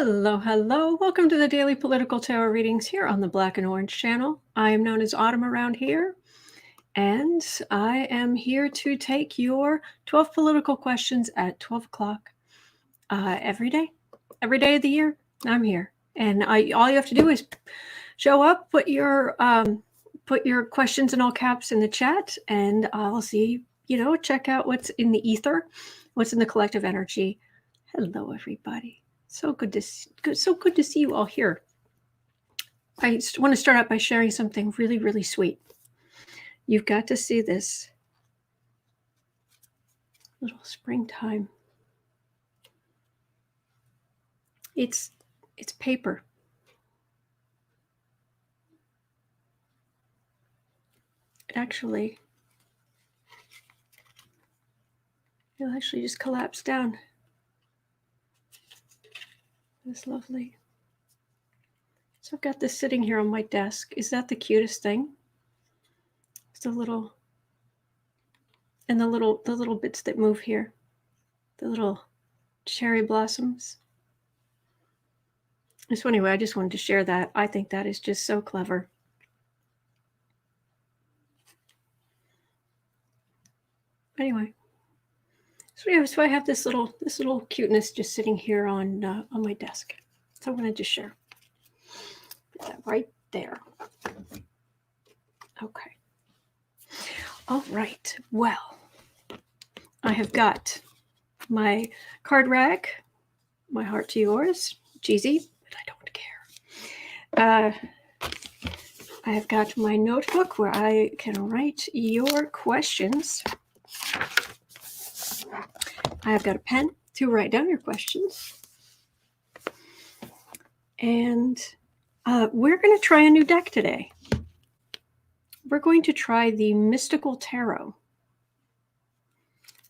Hello, hello. Welcome to the Daily Political Tarot Readings here on the Black and Orange channel. I am known as Autumn around here, and I am here to take your 12 political questions at 12 o'clock every day of the year. I'm here, and all you have to do is show up, put your questions in all caps in the chat, and I'll see, check out what's in the ether, what's in the collective energy. Hello, everybody. So good to see you all here. I want to start out by sharing something really, really sweet. You've got to see this little springtime. It's paper. It'll actually just collapse down. It's lovely. So I've got this sitting here on my desk. Is that the cutest thing? It's the little bits that move here. The little cherry blossoms. So anyway, I just wanted to share that. I think that is just so clever. Anyway. So I have this little cuteness just sitting here on my desk. So I wanted to share. Put that right there. Okay. All right. Well, I have got my card rack, my heart to yours, cheesy, but I don't care. I have got my notebook where I can write your questions. I have got a pen to write down your questions. And we're going to try a new deck today. We're going to try the Mystical Tarot.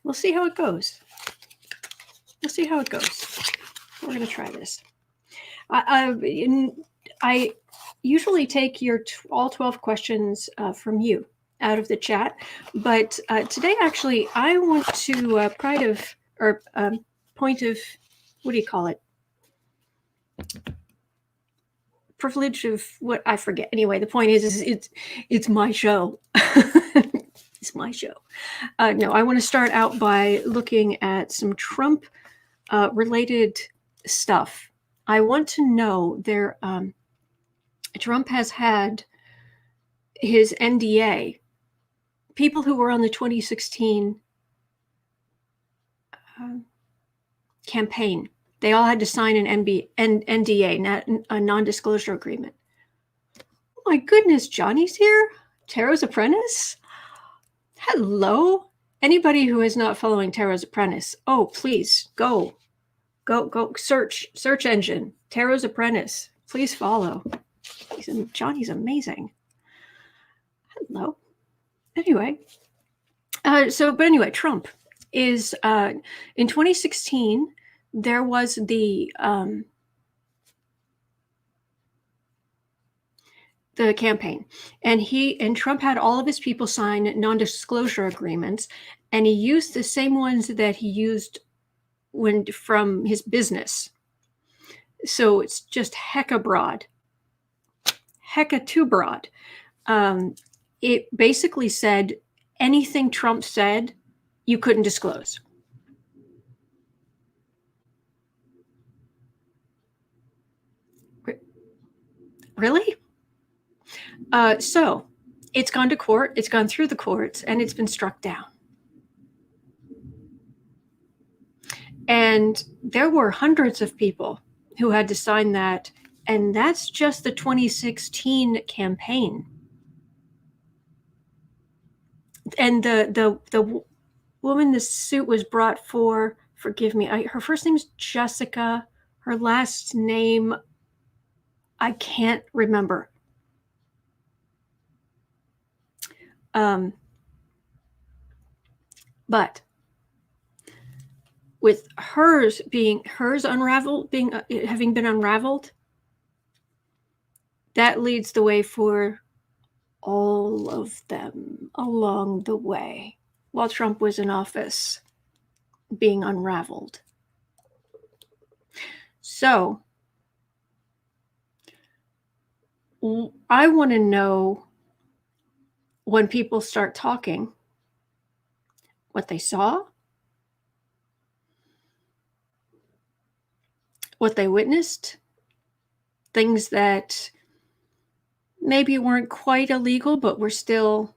We'll see how it goes. We're going to try this. I usually take your all 12 questions from you out of the chat, but today actually I want to point of, what do you call it? Privilege of what, I forget. Anyway, the point is it's my show. It's my show. No, I want to start out by looking at some Trump related stuff. I want to know Trump has had his NDA. People who were on the 2016 campaign, they all had to sign an NDA, a non-disclosure agreement. Oh my goodness, Johnny's here? Tarot's Apprentice? Hello? Anybody who is not following Tarot's Apprentice, oh, please, go search engine, Tarot's Apprentice. Please follow. Johnny's amazing. Hello. Anyway, Trump is in 2016. There was the campaign, and Trump had all of his people sign non-disclosure agreements, and he used the same ones that he used from his business. So it's just hecka broad, hecka too broad. It basically said anything Trump said, you couldn't disclose. Really? So it's gone to court, it's gone through the courts, and it's been struck down. And there were hundreds of people who had to sign that, and that's just the 2016 campaign. And the woman the suit was brought for, forgive me, her first name's Jessica, her last name I can't remember. But with hers unraveled, having been unraveled, that leads the way for all of them along the way while Trump was in office being unraveled. So I want to know when people start talking what they saw, what they witnessed, things that maybe weren't quite illegal, but were still.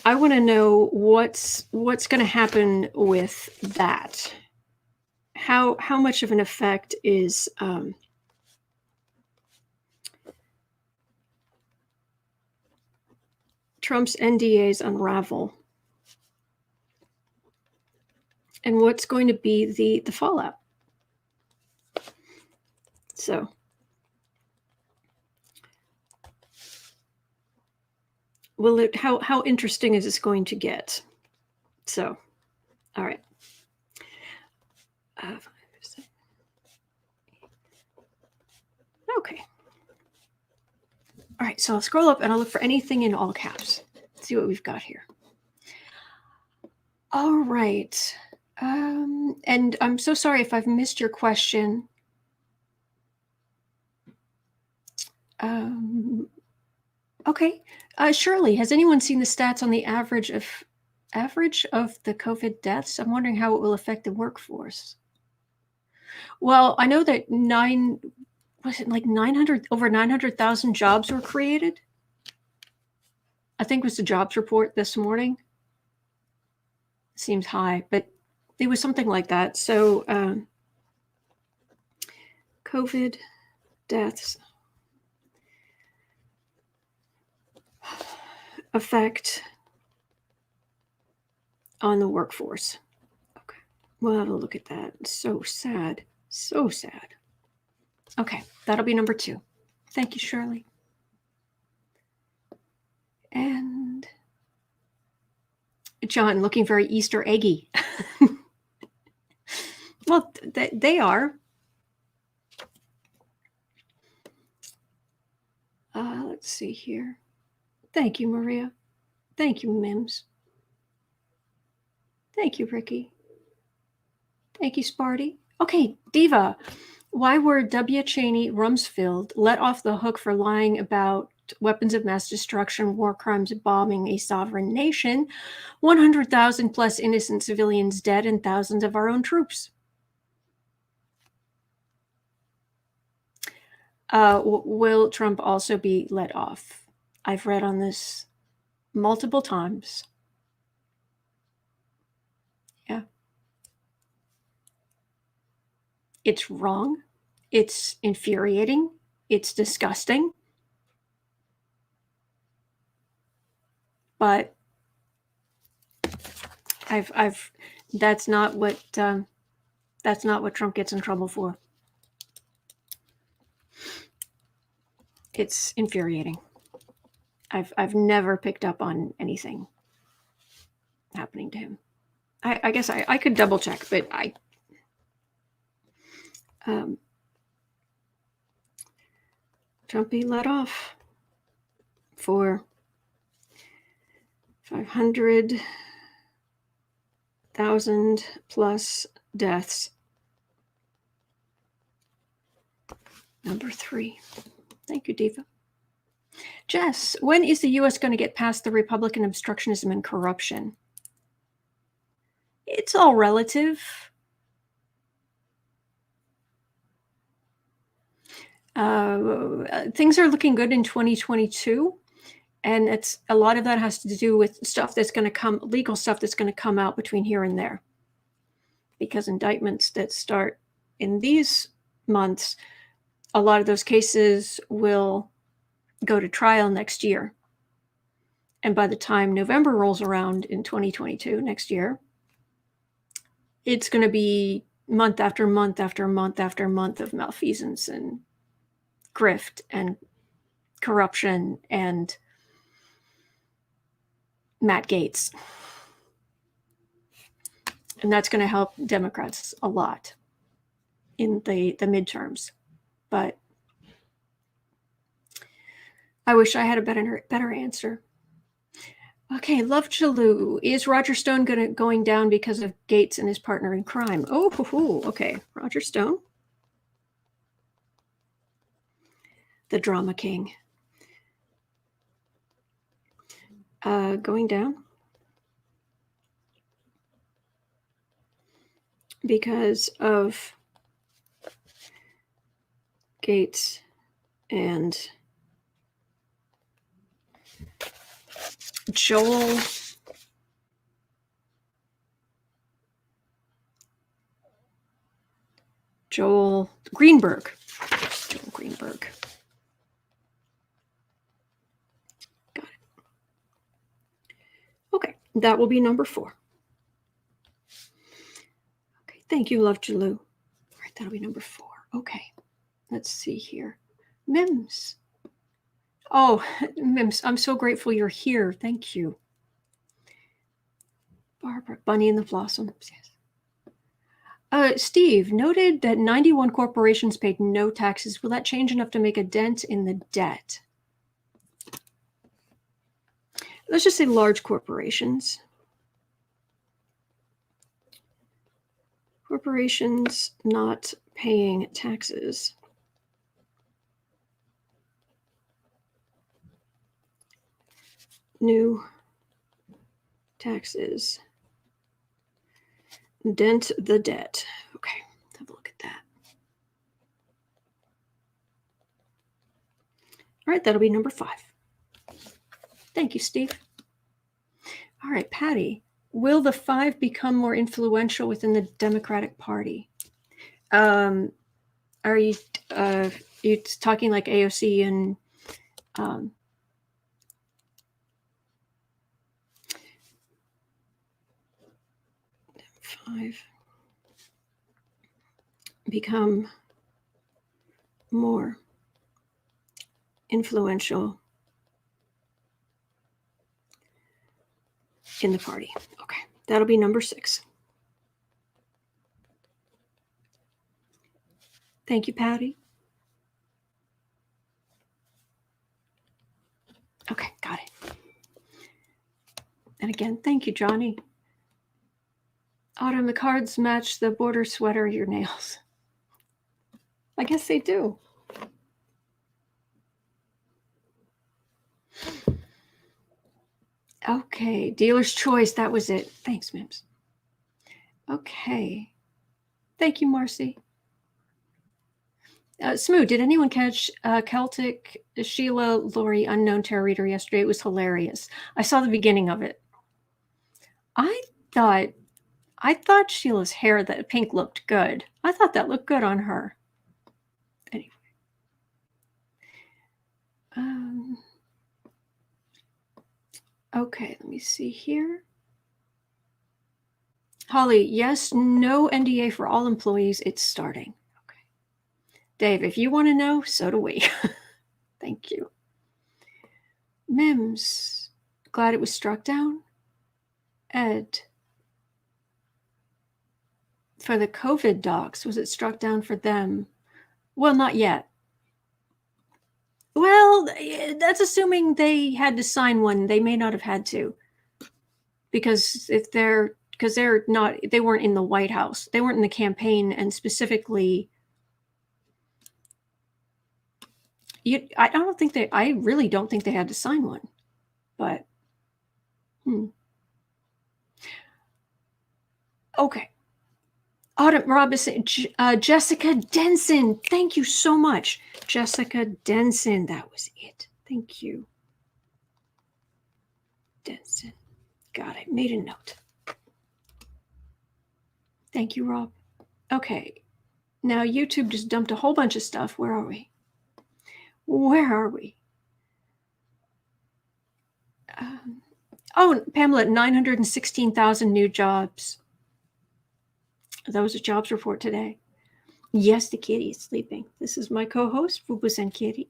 I want to know what's going to happen with that. How much of an effect is Trump's NDAs unravel, and what's going to be the fallout? So will it how interesting is this going to get? So, all right. Okay. All right, so I'll scroll up and I'll look for anything in all caps. Let's see what we've got here. All right. And I'm so sorry if I've missed your question. Okay. Shirley, has anyone seen the stats on the average of the COVID deaths? I'm wondering how it will affect the workforce. Well, I know that over 900,000 jobs were created. I think it was the jobs report this morning. Seems high, but it was something like that. So COVID deaths effect on the workforce. Okay, we'll have a look at that. So sad. So sad. Okay, that'll be number 2. Thank you, Shirley. And John, looking very Easter eggy. Well, they are. Let's see here. Thank you, Maria. Thank you, Mims. Thank you, Ricky. Thank you, Sparty. Okay, Diva. Why were W. Cheney Rumsfeld let off the hook for lying about weapons of mass destruction, war crimes, bombing a sovereign nation, 100,000 plus innocent civilians dead, and thousands of our own troops? Will Trump also be let off? I've read on this multiple times. Yeah. It's wrong. It's infuriating. It's disgusting. But that's not what Trump gets in trouble for. It's infuriating. I've never picked up on anything happening to him. I guess I could double check, but Trump be let off for 500,000 plus deaths. Number 3. Thank you, Diva. Jess, when is the U.S. going to get past the Republican obstructionism and corruption? It's all relative. Things are looking good in 2022. And it's a lot of that has to do with stuff that's going to come, legal stuff that's going to come out between here and there. Because indictments that start in these months, a lot of those cases will go to trial next year. And by the time November rolls around in 2022, next year, it's going to be month after month after month after month of malfeasance and grift and corruption and Matt Gaetz. And that's going to help Democrats a lot in the midterms. But I wish I had a better answer. Okay, Love Chalou. Is Roger Stone going down because of Gaetz and his partner in crime? Oh, okay. Roger Stone. the drama king. Going down. Because of Gaetz and Joel Greenberg. Joel Greenberg. Got it. Okay, that will be number 4. Okay, thank you, Love Jalou. All right, that'll be number 4. Okay, let's see here. Mims. Oh, Mims, I'm so grateful you're here. Thank you. Barbara, Bunny and the Blossoms, yes. Steve noted that 91 corporations paid no taxes. Will that change enough to make a dent in the debt? Let's just say large corporations. Corporations not paying taxes. New taxes. Dent the debt. Okay, have a look at that. All right, that'll be number 5. Thank you, Steve. All right, Patty. Will the 5 become more influential within the Democratic Party? Are you talking like AOC and 5 become more influential in the party? Okay, that'll be number 6. Thank you, Patty. Okay, got it. And again, thank you, Johnny. Autumn, the cards match the border sweater of your nails. I guess they do. Okay, dealer's choice. That was it. Thanks, Mims. Okay. Thank you, Marcy. Smoo, did anyone catch Celtic Sheila Laurie Unknown Tarot Reader yesterday? It was hilarious. I saw the beginning of it. I thought Sheila's hair, that pink, looked good. I thought that looked good on her. Anyway. Okay, let me see here. Holly, yes, no NDA for all employees. It's starting. Okay. Dave, if you want to know, so do we. Thank you. Mims, glad it was struck down. Ed, for the COVID docs, was it struck down for them? Well, not yet. Well, that's assuming they had to sign one. They may not have had to, because they weren't in the White House. They weren't in the campaign, and specifically, I really don't think they had to sign one, but okay. Autumn Robinson, Jessica Denson. Thank you so much. Jessica Denson. That was it. Thank you. Denson. Got it. Made a note. Thank you, Rob. Okay. Now YouTube just dumped a whole bunch of stuff. Where are we? Pamela, 916,000 new jobs. That was a jobs report today. Yes, the kitty is sleeping. This is my co-host, Bubus and Kitty.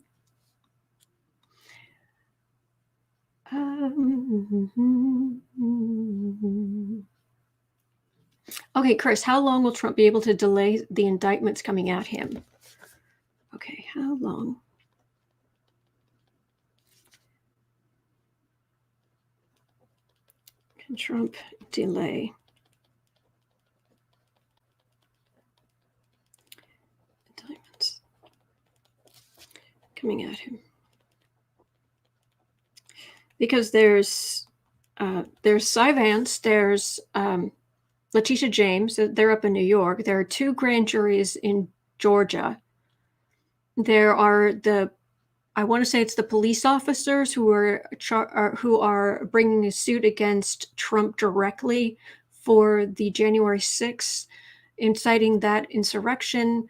Okay, Chris, how long will Trump be able to delay the indictments coming at him? Okay, how long? Can Trump delay coming at him. Because there's Cy Vance, there's Letitia James, they're up in New York. There are 2 grand juries in Georgia. There are I want to say it's the police officers who are bringing a suit against Trump directly for the January 6th, inciting that insurrection.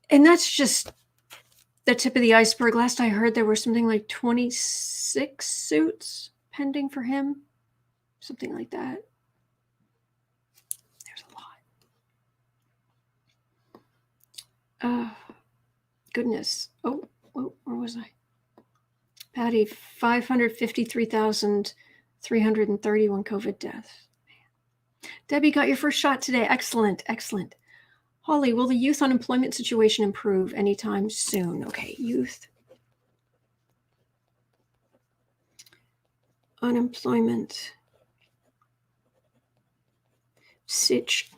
And that's just the tip of the iceberg. Last I heard, there were something like 26 suits pending for him. Something like that. There's a lot. Goodness. Oh, where was I? Patty, 553,331 COVID deaths. Debbie got your first shot today. Excellent, excellent. Holly, will the youth unemployment situation improve anytime soon? Okay, youth unemployment sitch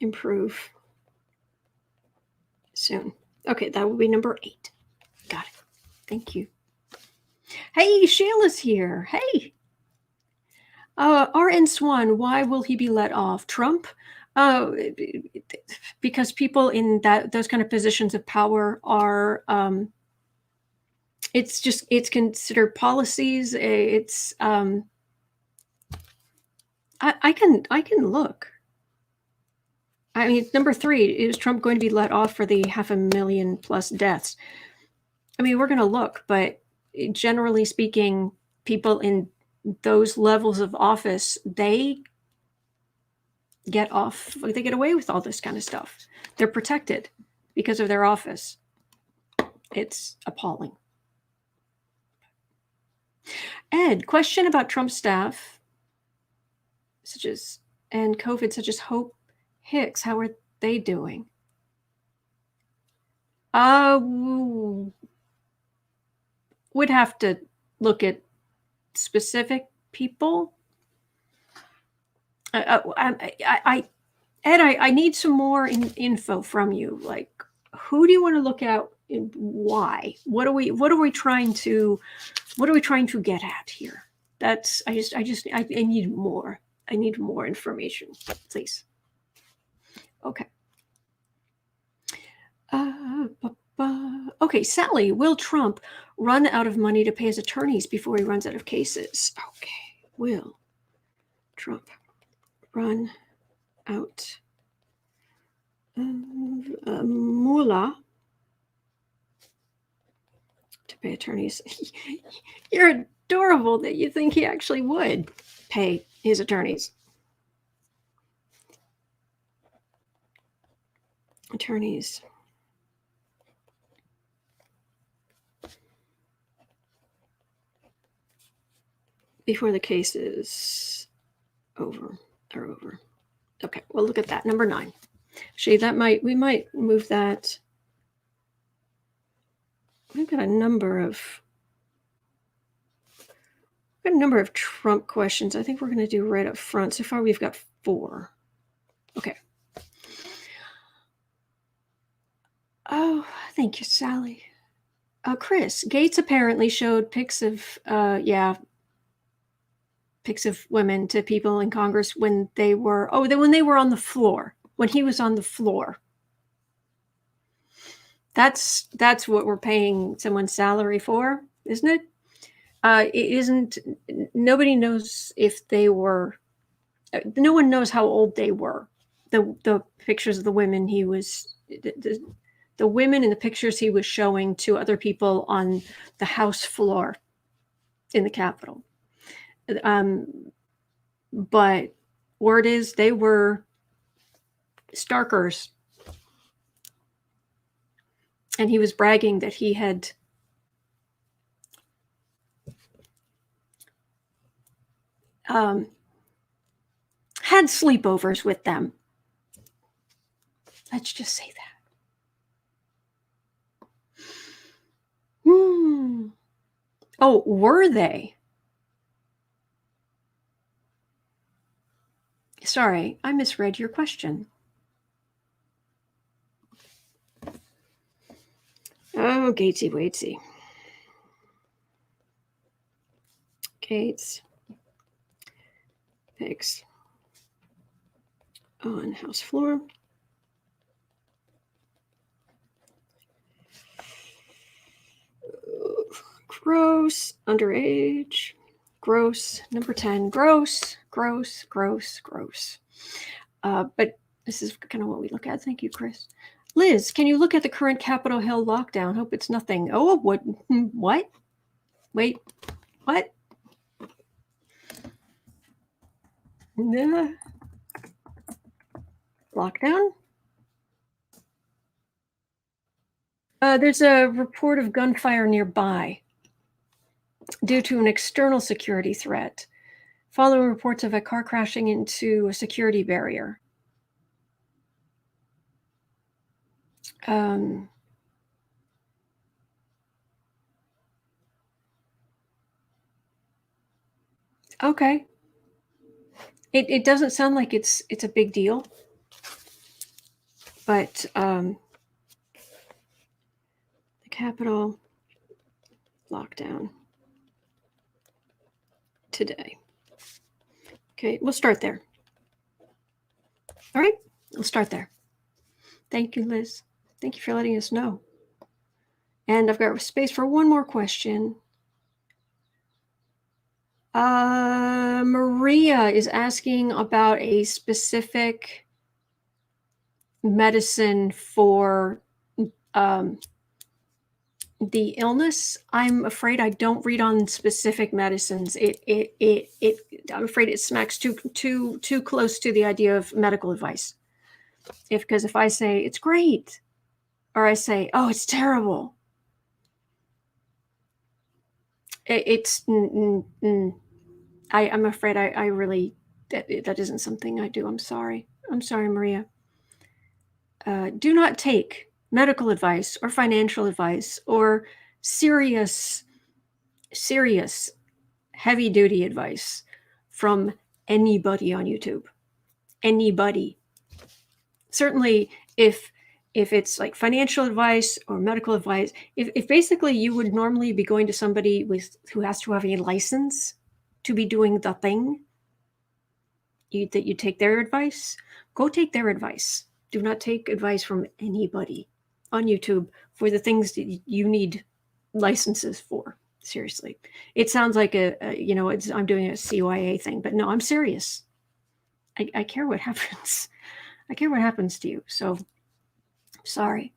improve soon. Okay, that will be number 8. Got it. Thank you. Hey, Sheila's here. Hey. RN Swan, why will he be let off? Trump? Because people in those kind of positions of power are, it's considered policies. It's, I can look. I mean, number 3, is Trump going to be let off for the 500,000+ deaths? I mean, we're going to look, but generally speaking, people in those levels of office, they get away with all this kind of stuff. They're protected because of their office. It's appalling. Ed, question about Trump staff, and COVID, such as Hope Hicks. How are they doing? Would have to look at specific people. Ed, I need some more info from you. Like, who do you want to look at and why? What are we trying to get at here? That's I need more. I need more information, please. Okay. Okay, Sally, will Trump run out of money to pay his attorneys before he runs out of cases? Okay, will Trump run out of moolah to pay attorneys? You're adorable that you think he actually would pay his attorneys. Attorneys. Before the case is over. Okay, well, look at that. Number 9. Actually, we might move that. We've got a number of Trump questions. I think we're going to do right up front. So far, we've got 4. Okay. Oh, thank you, Sally. Chris, Gaetz apparently showed pics of women to people in Congress when they were on the floor, when he was on the floor. That's what we're paying someone's salary for, isn't it? It isn't. Nobody knows if they were. No one knows how old they were. The pictures of the women the women in the pictures he was showing to other people on the House floor in the Capitol. But word is they were starkers. And he was bragging that he had had sleepovers with them. Let's just say that. Oh, were they? Sorry, I misread your question. Oh, Gatesy Waitsy. Gaetz. Pics on house floor. Gross. Underage. Gross. Number 10. Gross. Gross. Gross. Gross. But this is kind of what we look at. Thank you, Chris. Liz, can you look at the current Capitol Hill lockdown? Hope it's nothing. Oh, what? What? Wait, what? Nah. Lockdown? There's a report of gunfire nearby due to an external security threat, following reports of a car crashing into a security barrier. Okay. It doesn't sound like it's a big deal, but the Capitol lockdown today. Okay, we'll start there. All right, we'll start there. Thank you, Liz. Thank you for letting us know. And I've got space for one more question. Maria is asking about a specific medicine for the illness. I'm afraid I don't read on specific medicines. I'm afraid it smacks too close to the idea of medical advice. Because if I say it's great, or I say, oh, it's terrible, I'm afraid I really, that isn't something I do. I'm sorry, Maria. Do not take medical advice or financial advice or serious heavy duty advice from anybody on YouTube. Anybody. Certainly if it's like financial advice or medical advice, if basically you would normally be going to somebody who has to have a license to be doing the thing, that you take their advice, go take their advice. Do not take advice from anybody on YouTube for the things that you need licenses for. Seriously. It sounds like I'm doing a CYA thing, but no, I'm serious. I care what happens. I care what happens to you. So sorry.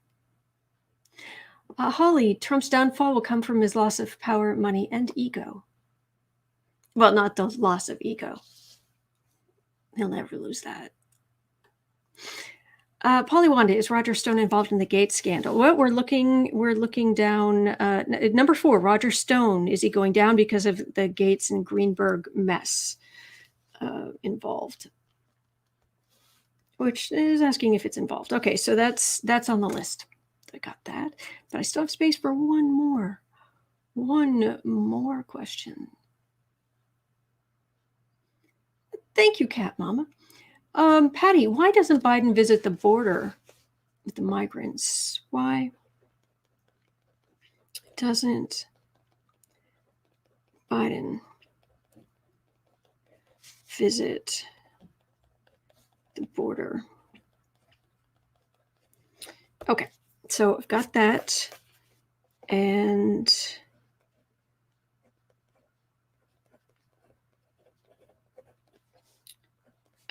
Holly, Trump's downfall will come from his loss of power, money, and ego. Well, not the loss of ego. He'll never lose that. Polly Wanda, is Roger Stone involved in the Gaetz scandal? Well, we're looking down. Number 4, Roger Stone. Is he going down because of the Gaetz and Greenberg mess involved? Which is asking if it's involved. Okay, so that's on the list. I got that, but I still have space for one more question. Thank you, Cat Mama. Patty, why doesn't Biden visit the border with the migrants? Why doesn't Biden visit the border? Okay, so I've got that. And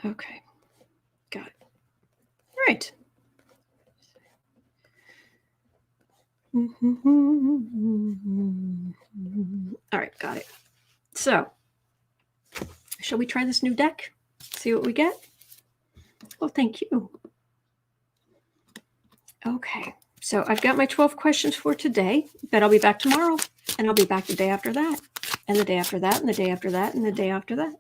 okay, got it. All right. All right, got it. So, shall we try this new deck? See what we get? Well, thank you. Okay, so I've got my 12 questions for today, but I'll be back tomorrow, and I'll be back the day after that, and the day after that, and the day after that, and the day after that.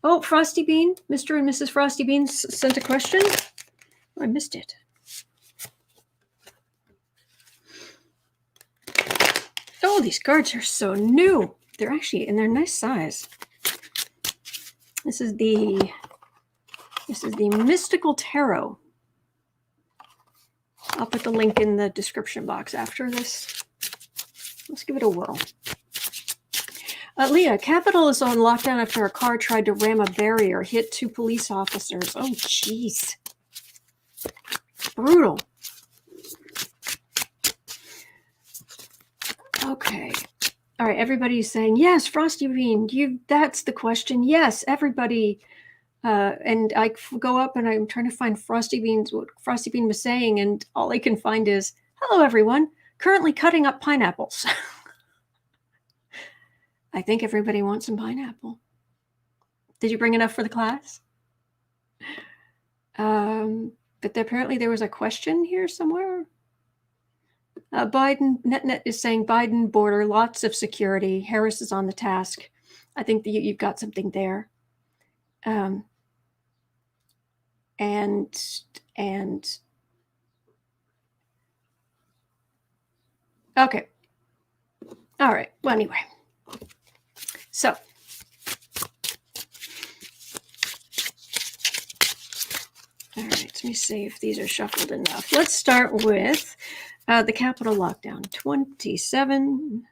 Oh, Frosty Bean, Mr. and Mrs. Frosty Bean sent a question. Oh, I missed it. Oh, these cards are so new. They're actually, and they're nice size. This is the Mystical Tarot. I'll put the link in the description box after this. Let's give it a whirl. Leah, Capitol is on lockdown after a car tried to ram a barrier, hit 2 police officers. Oh, jeez. Brutal. Okay. All right, everybody's saying, yes, Frosty Bean, that's the question. Yes, everybody. And I go up and I'm trying to find Frosty Beans, what Frosty Bean was saying, and all I can find is, hello, everyone. Currently cutting up pineapples. I think everybody wants some pineapple. Did you bring enough for the class? But apparently there was a question here somewhere. Biden, NetNet is saying Biden border, lots of security. Harris is on the task. I think that you've got something there. And okay. All right. Well, anyway. So all right, let me see if these are shuffled enough. Let's start with the Capitol lockdown, 27.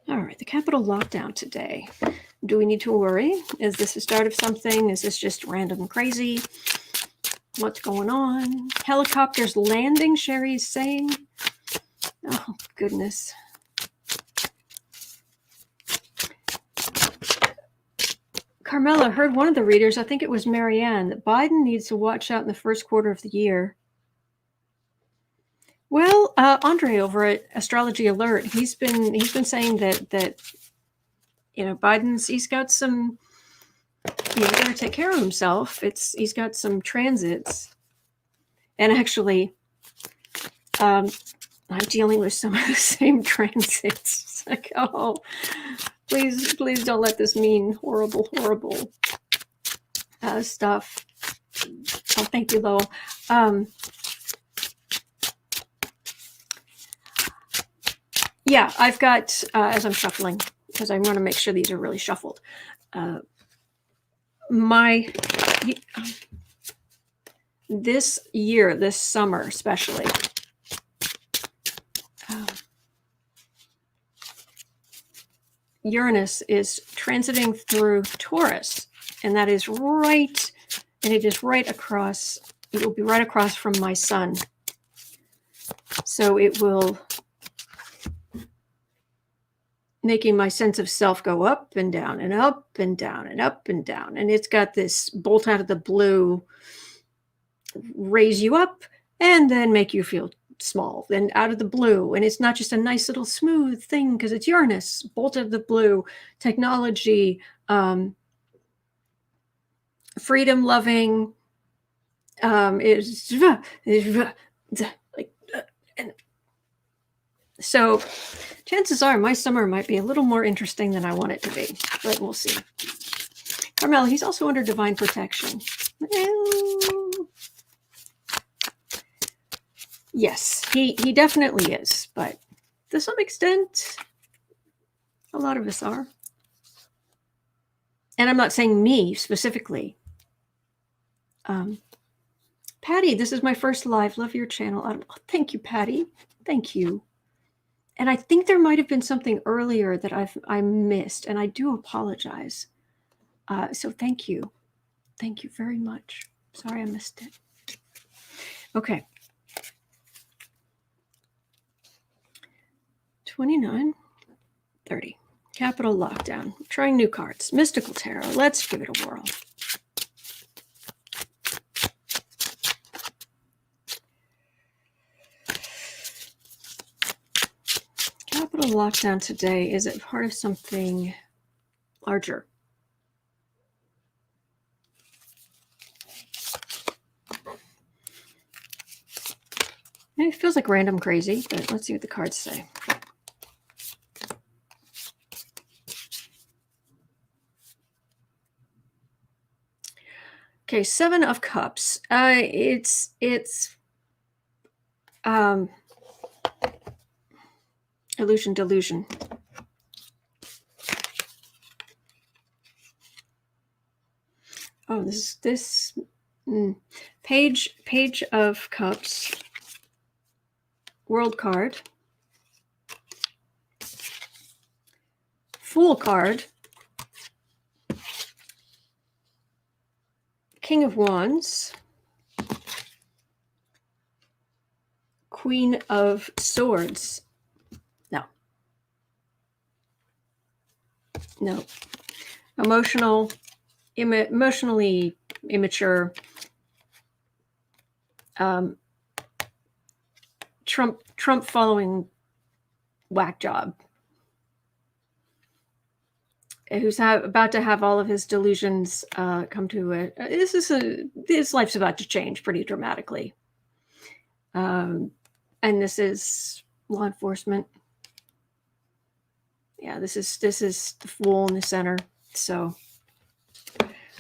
All right, the Capitol lockdown today. Do we need to worry? Is this the start of something? Is this just random crazy? What's going on? Helicopters landing, Sherry's saying. Oh, goodness. Carmela heard one of the readers, I think it was Marianne, that Biden needs to watch out in the first quarter of the year. Well, Andre over at Astrology Alert, he's been saying that he's got some, got to take care of himself. He's got some transits, and actually, I'm dealing with some of the same transits. It's like, oh, please don't let this mean horrible stuff. Oh, thank you, Lowell. Yeah, I've got, as I'm shuffling, because I want to make sure these are really shuffled. This year, this summer especially, Uranus is transiting through Taurus, and that is right, and it is right across, it will be right across from my sun. So it will making my sense of self go up and down and up and down and up and down. And it's got this bolt out of the blue, raise you up and then make you feel small, then out of the blue. And it's not just a nice little smooth thing because it's Uranus, bolt out of the blue, technology, freedom loving, so chances are my summer might be a little more interesting than I want it to be, but we'll see. Carmel, he's also under divine protection. Yes, he definitely is, but to some extent, a lot of us are. And I'm not saying me specifically. Patty, this is my first live. Love your channel. Oh, thank you, Patty. Thank you. And I think there might have been something earlier that I missed, and I do apologize. So thank you. Thank you very much. Sorry I missed it. Okay. 29, 30. Capital lockdown. Trying new cards. Mystical Tarot. Let's give it a whirl. Capital lockdown today. Is it part of something larger? It feels like random crazy, but let's see what the cards say. Okay, 7 of Cups. It's illusion, delusion. Oh, this Page of Cups. World card. Fool card. King of Wands. Queen of Swords. No. Emotionally immature. Trump following whack job. Who's about to have all of his delusions come to it. His life's about to change pretty dramatically. And this is law enforcement. Yeah, this is the Fool in the center. So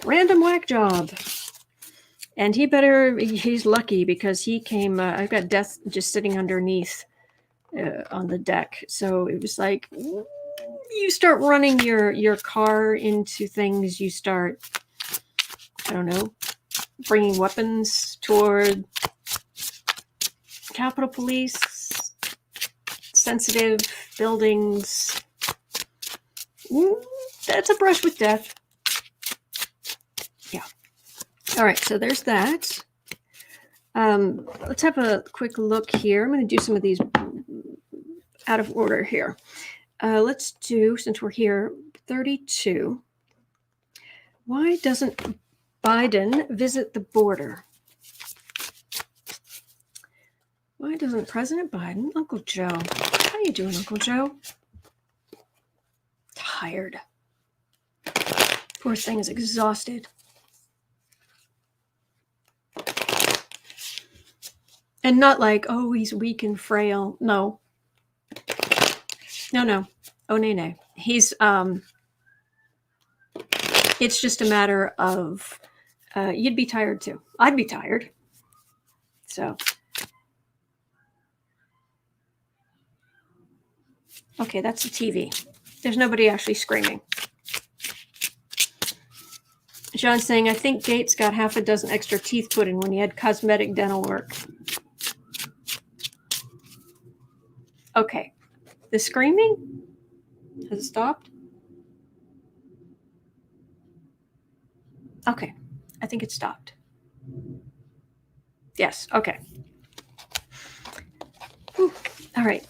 random whack job. And he's lucky because he came, I've got Death just sitting underneath on the deck. So it was like, you start running your car into things, you start, I don't know, bringing weapons toward Capitol Police, sensitive buildings. That's a brush with death. Yeah. All right, so there's that. Let's have a quick look here. I'm going to do some of these out of order here. Let's do, since we're here, 32. Why doesn't Biden visit the border? Why doesn't President Biden, Uncle Joe, how you doing, Uncle Joe? Tired. Poor thing is exhausted. And not like, oh, he's weak and frail. No. No. Oh, nay. He's, it's just a matter of, you'd be tired too. I'd be tired. So. Okay, that's the TV. There's nobody actually screaming. John's saying, I think Gaetz got half a dozen extra teeth put in when he had cosmetic dental work. Okay. The screaming? Has it stopped? Okay. I think it stopped. Yes. Okay. Whew. All right.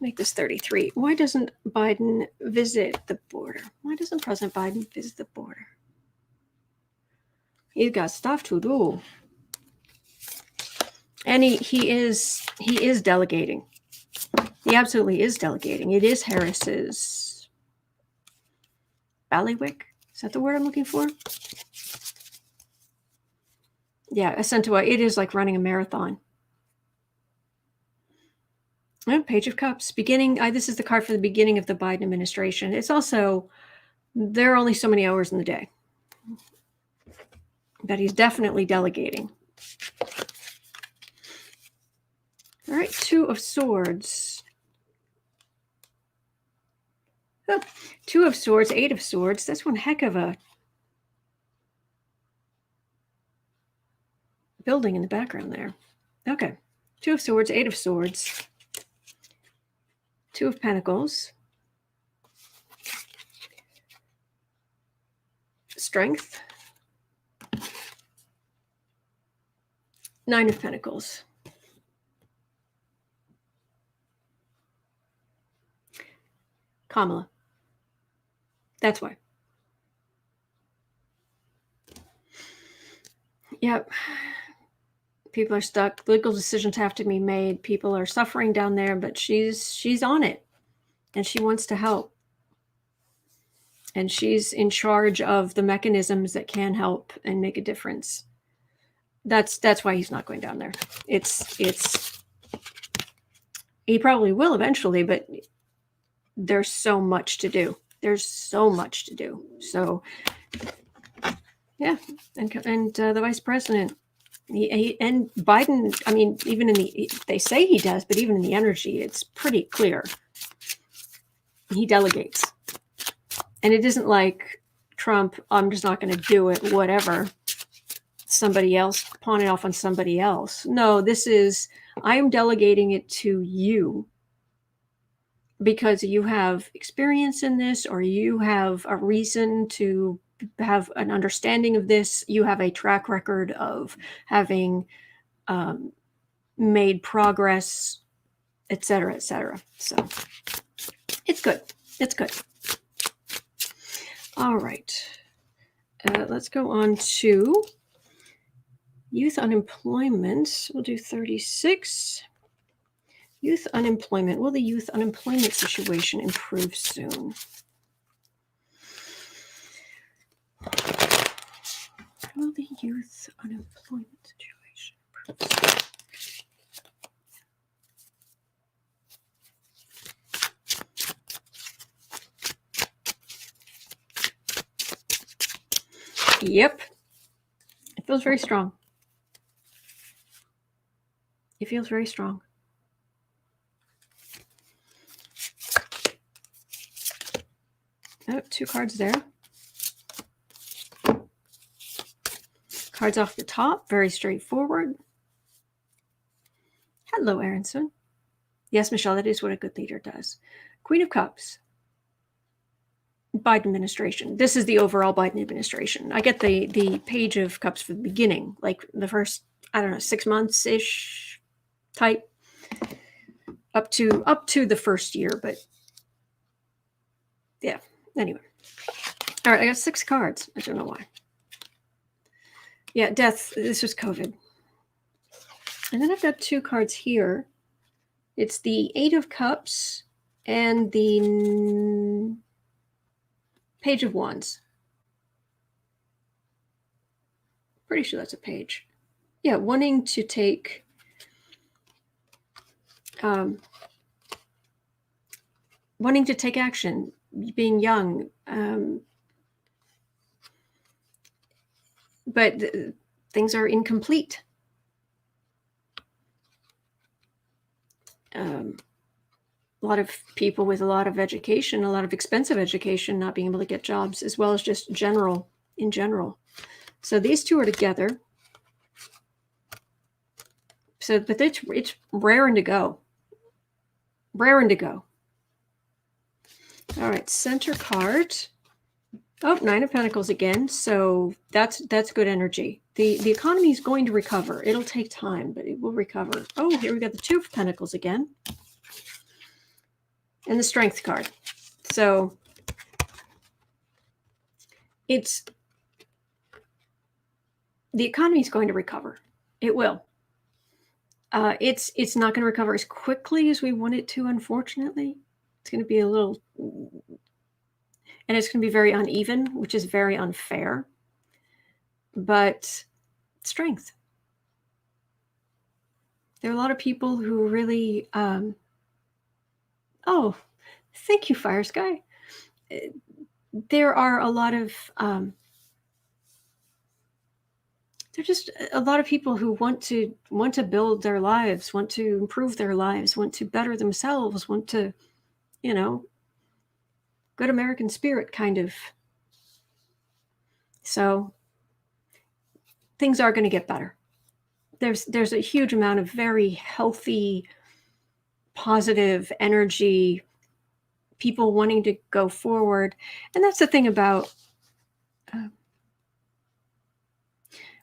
Make this 33. Why doesn't Biden visit the border? Why doesn't President Biden visit the border? He's got stuff to do. And he is delegating. He absolutely is delegating. It is Harris's bailiwick. Is that the word I'm looking for? Yeah, it is like running a marathon. Oh, Page of Cups. Beginning. This is the card for the beginning of the Biden administration. It's also, there are only so many hours in the day. But he's definitely delegating. All right, Two of Swords. Oh, Two of Swords, Eight of Swords. That's one heck of a building in the background there. Okay, Two of Swords, Eight of Swords. Two of Pentacles. Strength. Nine of Pentacles. Kamala. That's why. Yep. People are stuck. Legal decisions have to be made. People are suffering down there, but she's on it. And she wants to help. And she's in charge of the mechanisms that can help and make a difference. That's why he's not going down there. He probably will eventually, but there's so much to do. So yeah, and the vice president, and Biden. I mean, even they say he does, but even in the energy, it's pretty clear. He delegates, and it isn't like Trump. I'm just not going to do it. Whatever. somebody else, pawn it off on somebody else. No, this is, I am delegating it to you because you have experience in this, or you have a reason to have an understanding of this. You have a track record of having made progress, etc., etc. So it's good. It's good. All right. Let's go on to youth unemployment. We'll do 36. Youth unemployment. Will the youth unemployment situation improve soon? Will the youth unemployment situation improve soon? Yep. It feels very strong. It feels very strong. Oh, 2 cards there. Cards off the top, very straightforward. Hello, Aronson. Yes, Michelle, that is what a good leader does. Queen of Cups. Biden administration. This is the overall Biden administration. I get the Page of Cups for the beginning, like the first, I don't know, 6 months-ish type, up to the first year, but yeah. Anyway. All right, I got 6 cards. I don't know why. Yeah, death. This was COVID. And then I've got 2 cards here. It's the 8 of Cups and the Page of Wands. Pretty sure that's a page. Yeah, wanting to take action, being young, but things are incomplete. A lot of people with a lot of education, a lot of expensive education, not being able to get jobs, as well as just in general. So these 2 are together. So, but it's raring to go. Raring to go. All right, center card. Oh, 9 of Pentacles again. So that's good energy. The economy is going to recover. It'll take time, but it will recover. Oh, here we got the 2 of Pentacles again. And the Strength card. So it's the economy is going to recover. It will. It's not going to recover as quickly as we want it to, unfortunately. It's going to be a little, and it's going to be very uneven, which is very unfair. But strength. There are a lot of people who really, oh, thank you, Fire Sky. There are a lot of, there are just a lot of people who want to build their lives, want to improve their lives, want to better themselves, want to, good American spirit kind of. So things are going to get better. There's a huge amount of very healthy, positive energy, people wanting to go forward. And that's the thing about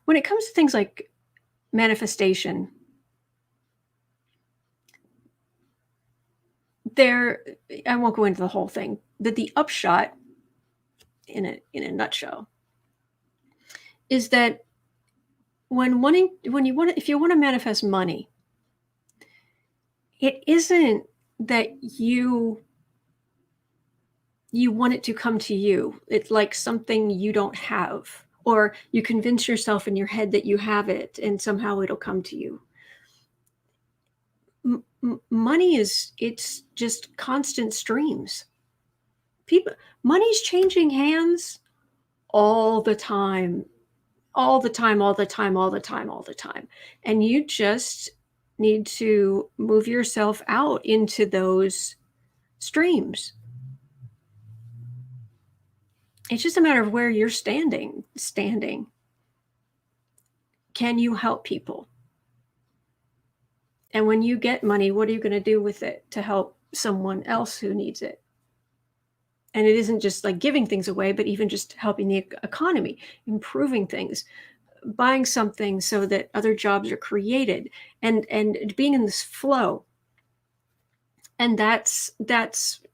when it comes to things like manifestation, I won't go into the whole thing, but the upshot in a nutshell is that if you want to manifest money, it isn't that you want it to come to you. It's like something you don't have, or you convince yourself in your head that you have it and somehow it'll come to you. Money it's just constant streams. Money's changing hands all the time. And you just need to move yourself out into those streams. It's just a matter of where you're standing. can you help people? And when you get money, what are you going to do with it to help someone else who needs it? And it isn't just like giving things away, but even just helping the economy, improving things, buying something so that other jobs are created, and being in this flow. And that's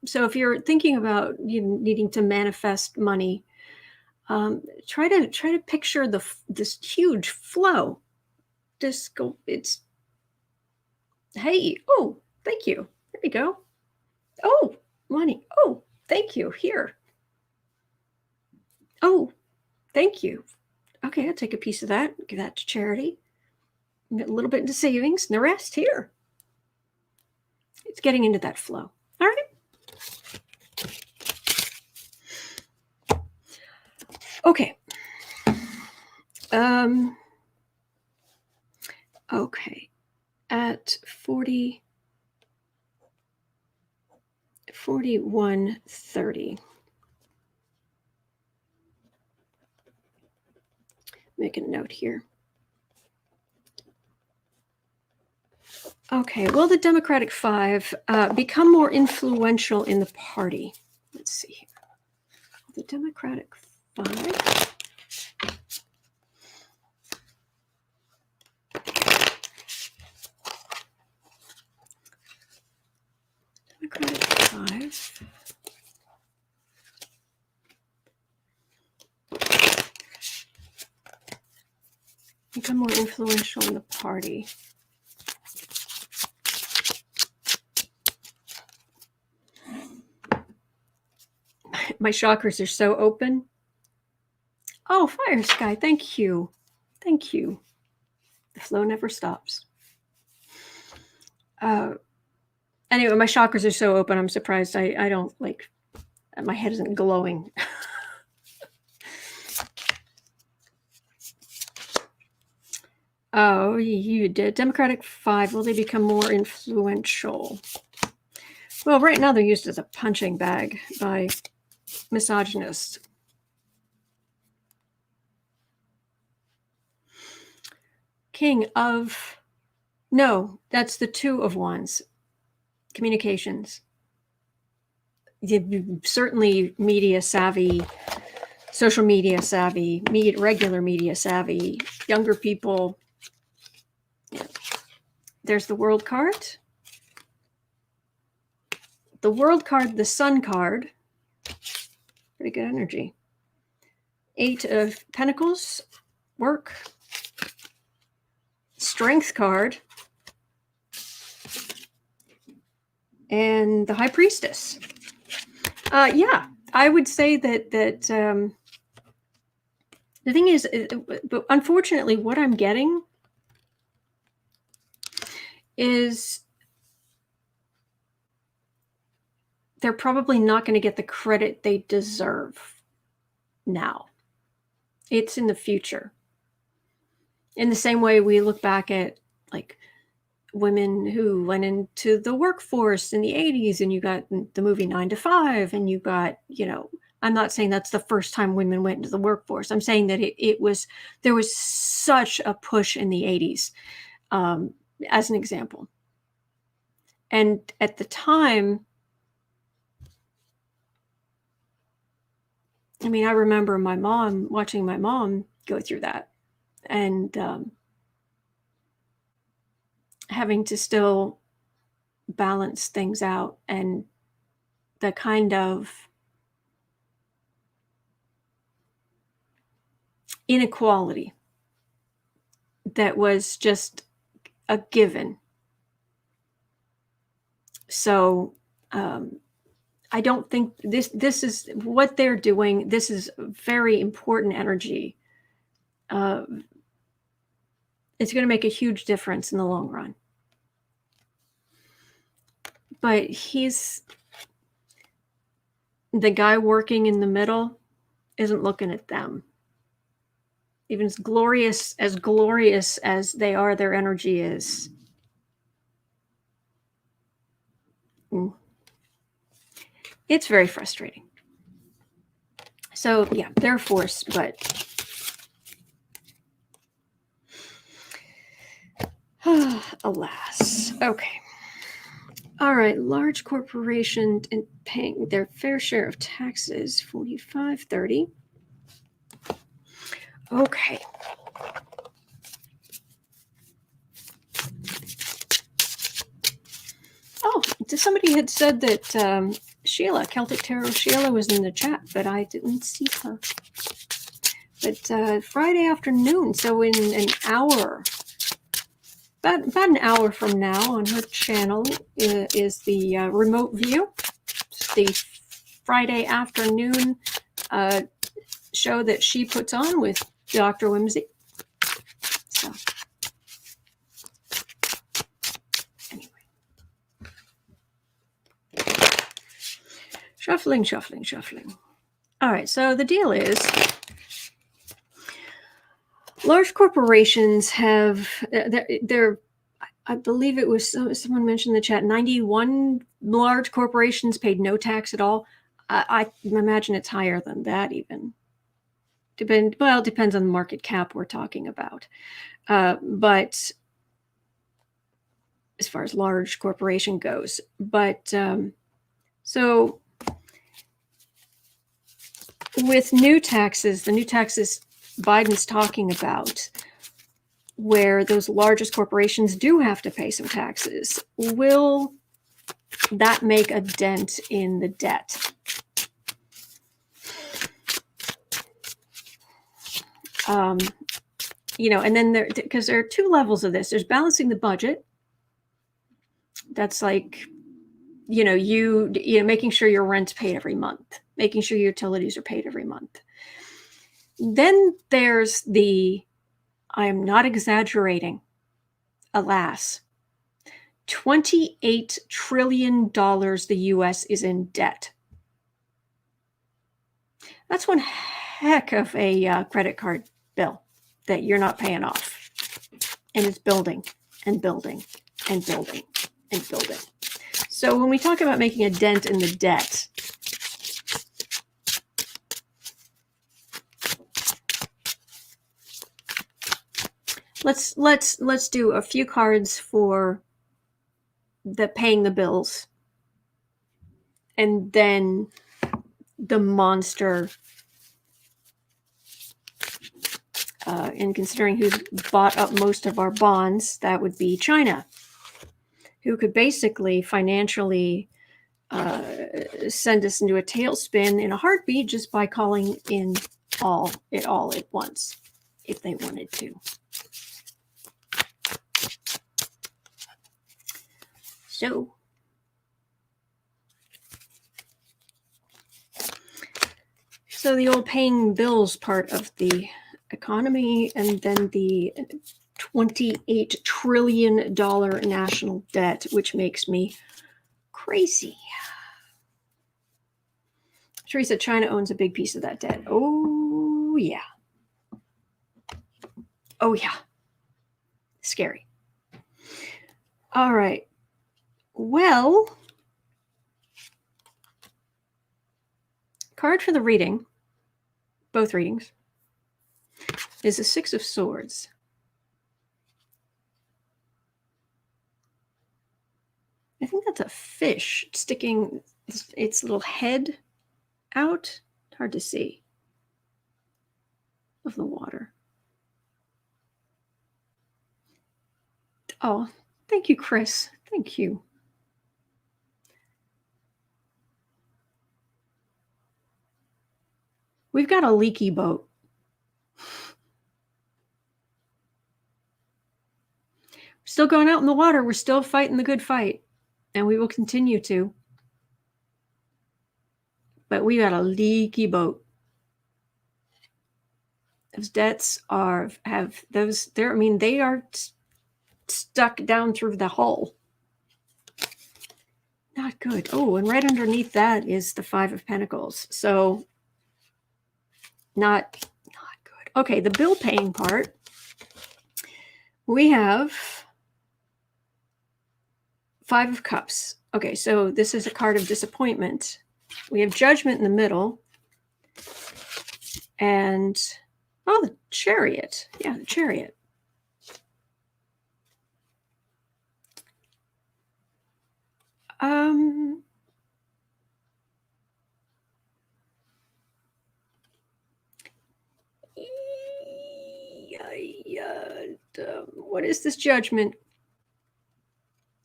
so if you're thinking about needing to manifest money, try to picture this huge flow. Just go. It's, hey, oh, thank you. There we go. Oh, money. Oh, thank you. Here. Oh, thank you. Okay, I'll take a piece of that. Give that to charity. A little bit into savings, and the rest here. It's getting into that flow. All right. Okay. Okay. At 41:30. Make a note here. Okay, will the Democratic Five become more influential in the party? Let's see here. The Democratic Five. Democratic Five. Become more influential in the party. My chakras are so open. Oh, Fire Sky, thank you. Thank you. The flow never stops. Anyway, my chakras are so open, I'm surprised I don't, like, my head isn't glowing. Oh, you did. Democratic Five, will they become more influential? Well, right now they're used as a punching bag by misogynists. King of... No, that's the Two of Wands. Communications. Certainly media savvy, social media savvy, regular media savvy, younger people. Yeah. There's the World card. The World card, the Sun card. Pretty good energy. 8 of Pentacles, work. Strength card. And the High Priestess. Yeah, I would say that the thing is, but unfortunately, what I'm getting is they're probably not going to get the credit they deserve now. It's in the future. In the same way we look back at, like, women who went into the workforce in the 80s, and you got the movie 9 to 5, and you got, I'm not saying that's the first time women went into the workforce. I'm saying that there was such a push in the 80s, as an example. And at the time, I mean, I remember watching my mom go through that, and having to still balance things out, and the kind of inequality that was just a given. So I don't think this is what they're doing. This is very important energy. It's going to make a huge difference in the long run. But the guy working in the middle isn't looking at them. Even as glorious as they are, their energy is. It's very frustrating. So yeah, they're a force, but Alas. Okay. All right. Large corporation and paying their fair share of taxes, 4530. Okay. Oh, somebody had said that Sheila, Celtic Tarot Sheila, was in the chat, but I didn't see her. But Friday afternoon, so in an hour, about an hour from now on her channel is the remote view. It's the Friday afternoon show that she puts on with Dr. Whimsy. So, anyway. Shuffling. All right, so the deal is large corporations have, they're I believe it was someone mentioned in the chat, 91 large corporations paid no tax at all. I imagine it's higher than that even. Well, it depends on the market cap we're talking about. But as far as large corporation goes. But so with new taxes, the new taxes Biden's talking about, where those largest corporations do have to pay some taxes, will that make a dent in the debt? And then because there are two levels of this. There's balancing the budget. That's like, you making sure your rent's paid every month, making sure your utilities are paid every month. Then there's I am not exaggerating, alas, $28 trillion the U.S. is in debt. That's one heck of a credit card bill that you're not paying off. And it's building and building and building and building. So when we talk about making a dent in the debt, let's do a few cards for the paying the bills, and then the monster. And considering who's bought up most of our bonds, that would be China, who could basically financially send us into a tailspin in a heartbeat just by calling in all at once, if they wanted to. So the old paying bills part of the economy, and then the $28 trillion national debt, which makes me crazy. Teresa, China owns a big piece of that debt. Oh, yeah. Oh, yeah. Scary. All right. Well, card for the reading, both readings, is the Six of Swords. I think that's a fish sticking its little head out. Hard to see of the water. Oh, thank you, Chris. Thank you. We've got a leaky boat. We're still going out in the water. We're still fighting the good fight, and we will continue to. But we got a leaky boat. Those debts they are stuck down through the hull. Not good. Oh, and right underneath that is the Five of Pentacles. So not good. Okay, the bill paying part. We have Five of Cups. Okay, so this is a card of disappointment. We have Judgment in the middle. And, the Chariot. Yeah, the Chariot. Um, what is this judgment?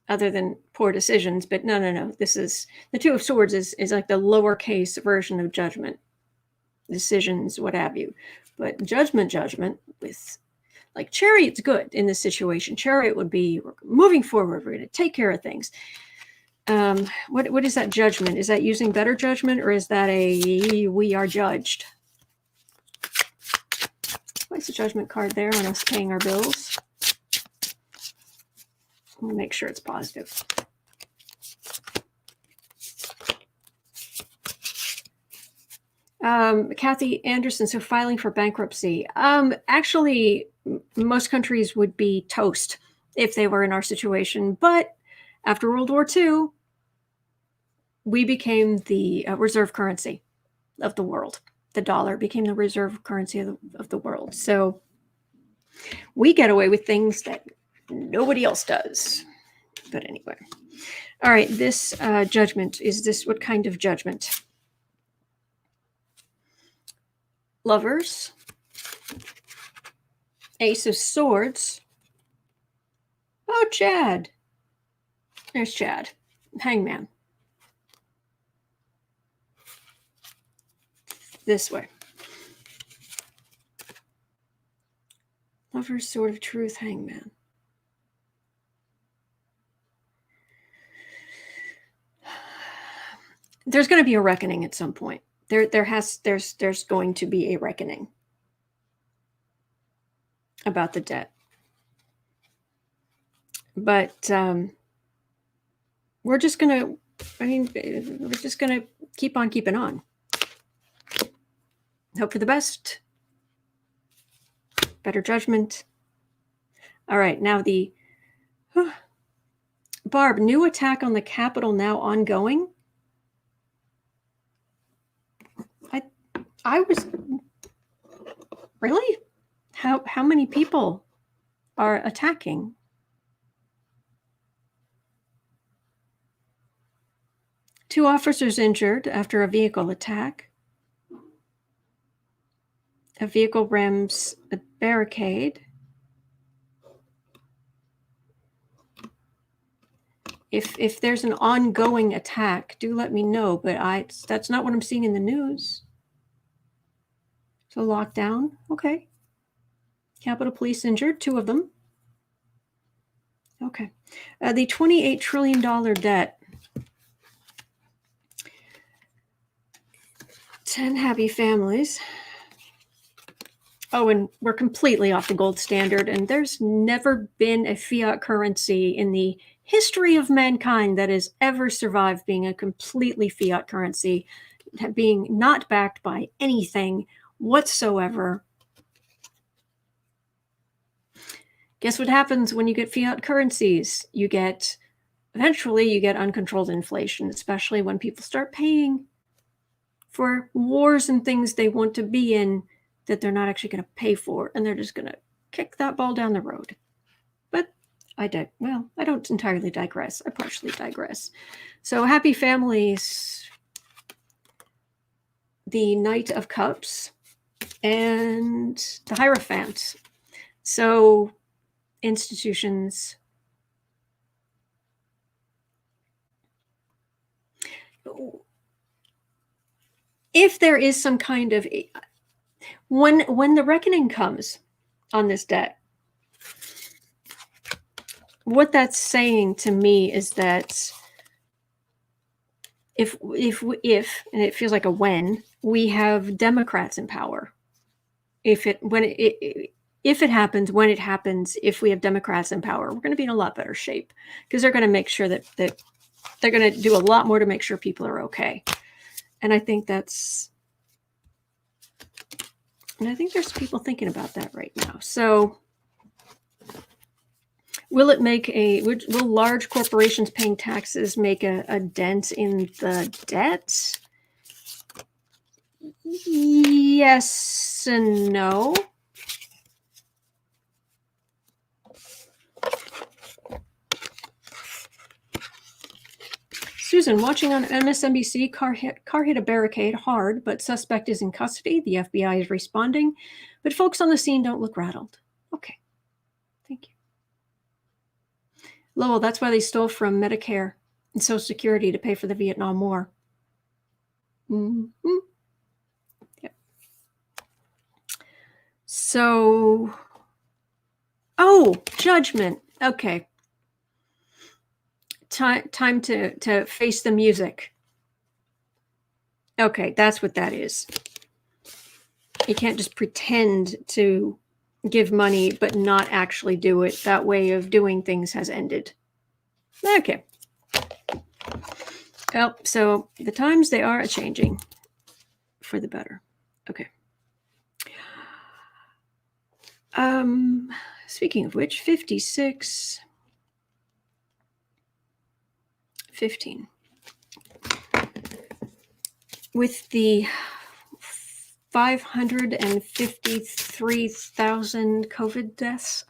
Other than poor decisions, but no. This is the Two of Swords is like the lowercase version of judgment, decisions, what have you. But judgment with like Chariot's good in this situation. Chariot would be moving forward. We're going to take care of things. What is that judgment? Is that using better judgment, or is that a we are judged? Place a judgment card there on us paying our bills. Let me make sure it's positive. Kathy Anderson, so filing for bankruptcy. Actually, most countries would be toast if they were in our situation. But after World War II, we became the reserve currency of the world. The dollar became the reserve currency of the world. So we get away with things that nobody else does. But anyway. All right, this judgment, what kind of judgment? Lovers, Ace of Swords. Oh, Chad. There's Chad. Hangman. This way. Lovers, Sword of Truth, Hangman. There's going to be a reckoning at some point. There's going to be a reckoning about the debt. But we're just going to keep on keeping on. Hope for the best. Better judgment. All right, now Barb, new attack on the Capitol now ongoing. I was really? How many people are attacking? Two officers injured after a vehicle attack. A vehicle rams a barricade. If there's an ongoing attack, do let me know. But that's not what I'm seeing in the news. So lockdown, okay. Capitol Police injured, 2 of them. Okay. The $28 trillion debt. 10 happy families. Oh, and we're completely off the gold standard, and there's never been a fiat currency in the history of mankind that has ever survived being a completely fiat currency, being not backed by anything whatsoever. Guess what happens when you get fiat currencies? Eventually you get uncontrolled inflation, especially when people start paying for wars and things they want to be in that they're not actually going to pay for, and they're just going to kick that ball down the road. But I don't entirely digress. I partially digress. So happy families, the Knight of Cups, and the Hierophant. So institutions. If there is some kind of, when the reckoning comes on this debt, what that's saying to me is that if and it feels like a when, we have Democrats in power. If it happens, when it happens, if we have Democrats in power, we're going to be in a lot better shape, because they're going to make sure that they're going to do a lot more to make sure people are okay. And I think there's people thinking about that right now. So will large corporations paying taxes make a dent in the debt? Yes and no. Susan, watching on MSNBC, car hit a barricade hard, but suspect is in custody. The FBI is responding, but folks on the scene don't look rattled. Okay, thank you. Lowell, that's why they stole from Medicare and Social Security to pay for the Vietnam War. Mm-hmm. Yep. So, oh, judgment. Okay. Time to face the music. Okay, that's what that is. You can't just pretend to give money but not actually do it. That way of doing things has ended. Okay. Well, so the times, they are changing for the better. Okay. Speaking of which, 56, 15. With the 553,000 COVID deaths,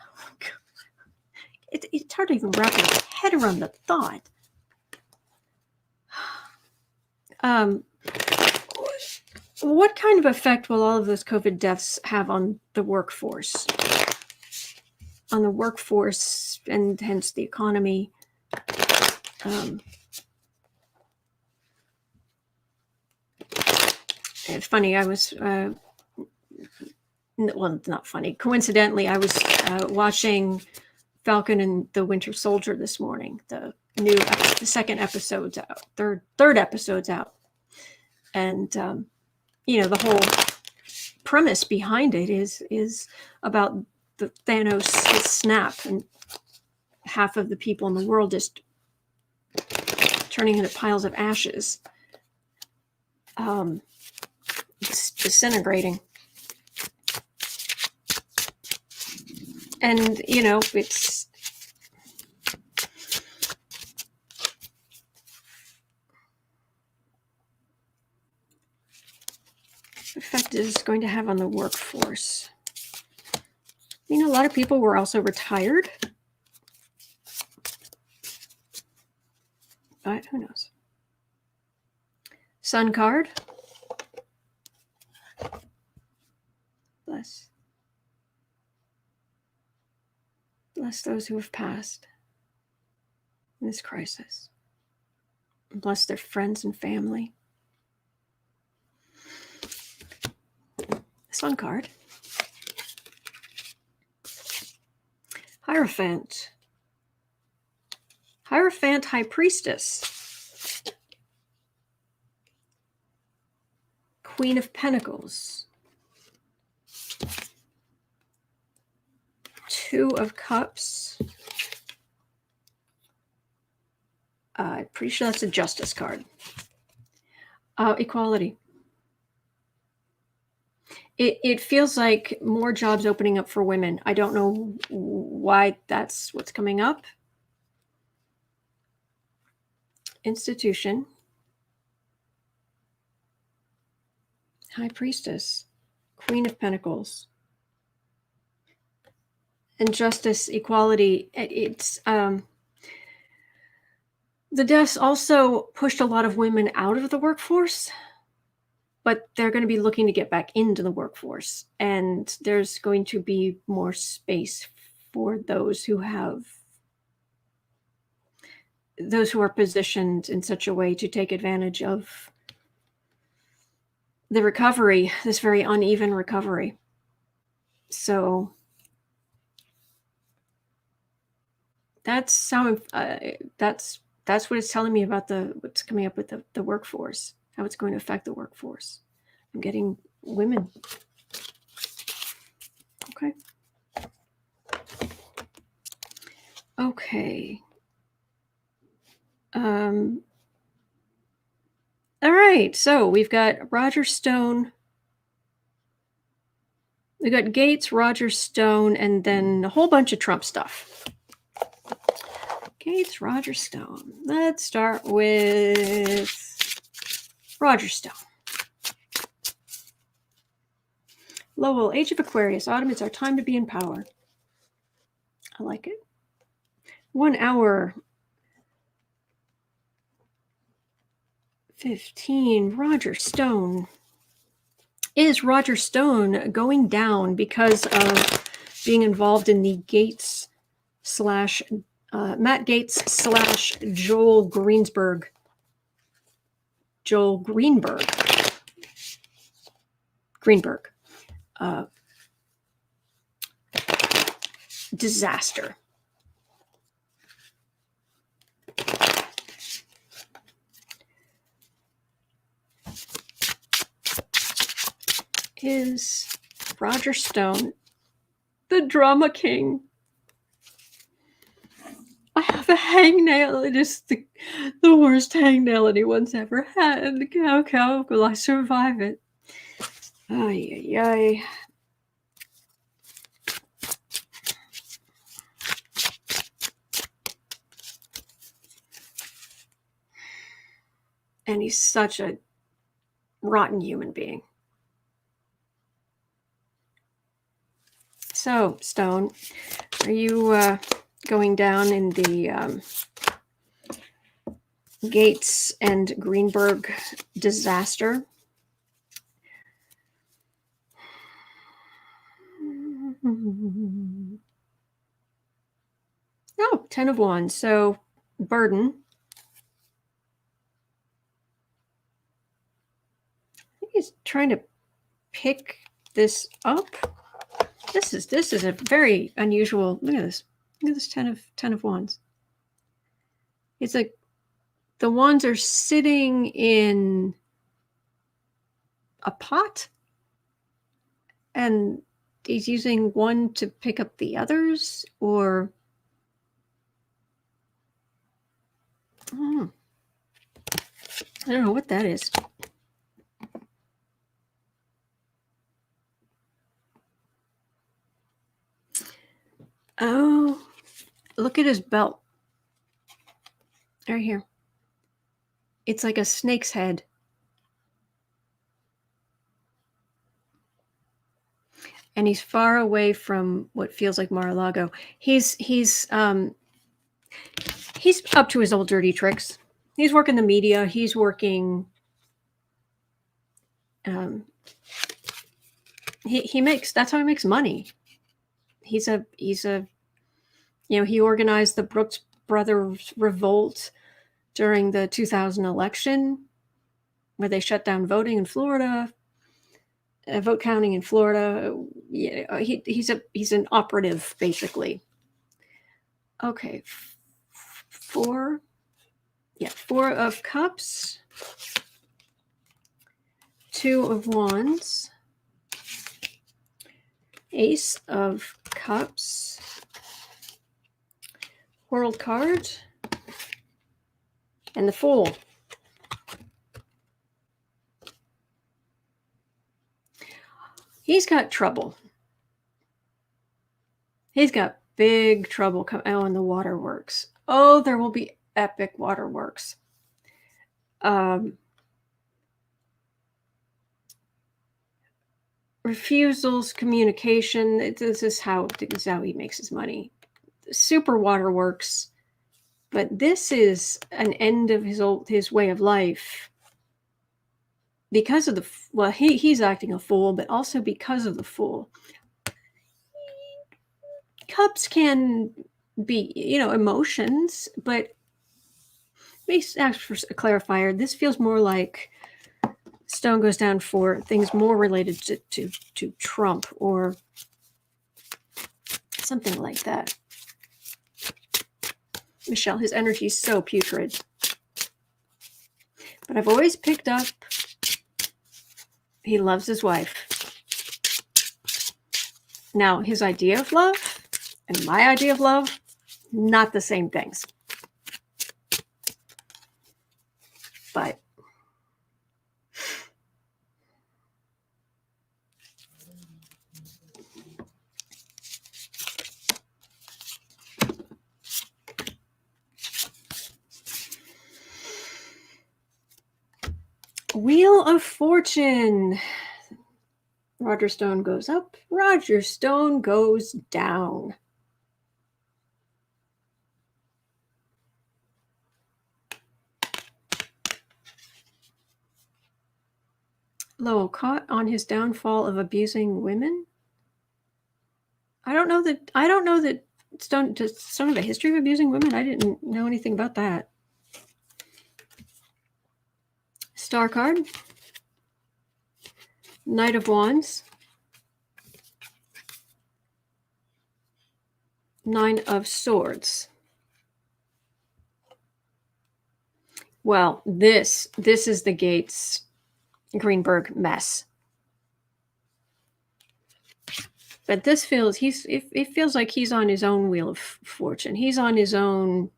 it's hard to even wrap your head around the thought. What kind of effect will all of those COVID deaths have on the workforce? On the workforce and hence the economy. It's funny, I was, well, not funny. Coincidentally, I was watching Falcon and the Winter Soldier this morning. The second episode's out, third episode's out. And, the whole premise behind it is about the Thanos snap and half of the people in the world just turning into piles of ashes. It's disintegrating. And, it's effect is going to have on the workforce. A lot of people were also retired. But who knows? Sun card. Bless those who have passed in this crisis. And bless their friends and family. Sun card. Hierophant. Hierophant, High Priestess. Queen of Pentacles. Two of Cups. I'm pretty sure that's a Justice card. Equality. It feels like more jobs opening up for women. I don't know why that's what's coming up. Institution. High Priestess. Queen of Pentacles. And Justice, Equality. It's the deaths also pushed a lot of women out of the workforce. But they're going to be looking to get back into the workforce. And there's going to be more space for those who are positioned in such a way to take advantage of the recovery, this very uneven recovery. So that's how that's what it's telling me about what's coming up with the workforce. How it's going to affect the workforce. I'm getting women. Okay. Okay. All right. So we've got Roger Stone. We got Gaetz, Roger Stone, and then a whole bunch of Trump stuff. Gaetz, Roger Stone. Let's start with Roger Stone. Lowell, Age of Aquarius. Autumn, it's our time to be in power. I like it. 1 hour. 15, Roger Stone. Is Roger Stone going down because of being involved in the Gaetz slash Matt Gaetz slash Joel Greenberg disaster? Is Roger Stone the drama king? I have a hangnail. It is the worst hangnail anyone's ever had. How will I survive it? Ay, ay, ay. And he's such a rotten human being. So, Stone, are you going down in the Gaetz and Greenberg disaster? Oh, 10 of Wands. So, burden. I think he's trying to pick this up. This is a very unusual. Look at this. Look at this 10 of Wands. It's like the wands are sitting in a pot, and he's using one to pick up the others, or I don't know what that is. Oh, look at his belt. Right here. It's like a snake's head. And he's far away from what feels like Mar-a-Lago. He's up to his old dirty tricks. He's working the media. He's working. He makes. That's how he makes money. He's a. He organized the Brooks Brothers revolt during the 2000 election, where they shut down voting in Florida. Vote counting in Florida. Yeah, he's an operative, basically. Okay, 4 of Cups, 2 of Wands, Ace of Cups, World card, and the Fool. He's got trouble. He's got big trouble. Oh, and the waterworks. Oh, there will be epic waterworks. Refusals, communication. This is how he makes his money. Super waterworks. But this is an end of his way of life. Because of he's acting a fool, but also because of the Fool. Cups can be, emotions, but let me ask for a clarifier. This feels more like Stone goes down for things more related to Trump or something like that. Michelle, his energy is so putrid. But I've always picked up he loves his wife. Now, his idea of love and my idea of love, not the same things. But Wheel of Fortune. Roger Stone goes up. Roger Stone goes down. Lowell caught on his downfall of abusing women. I don't know that Stone have a history of abusing women. I didn't know anything about that. Star card. Knight of Wands. Nine of Swords. Well, this is the Gaetz Greenberg mess. But this feels it feels like he's on his own wheel of fortune. He's on his own.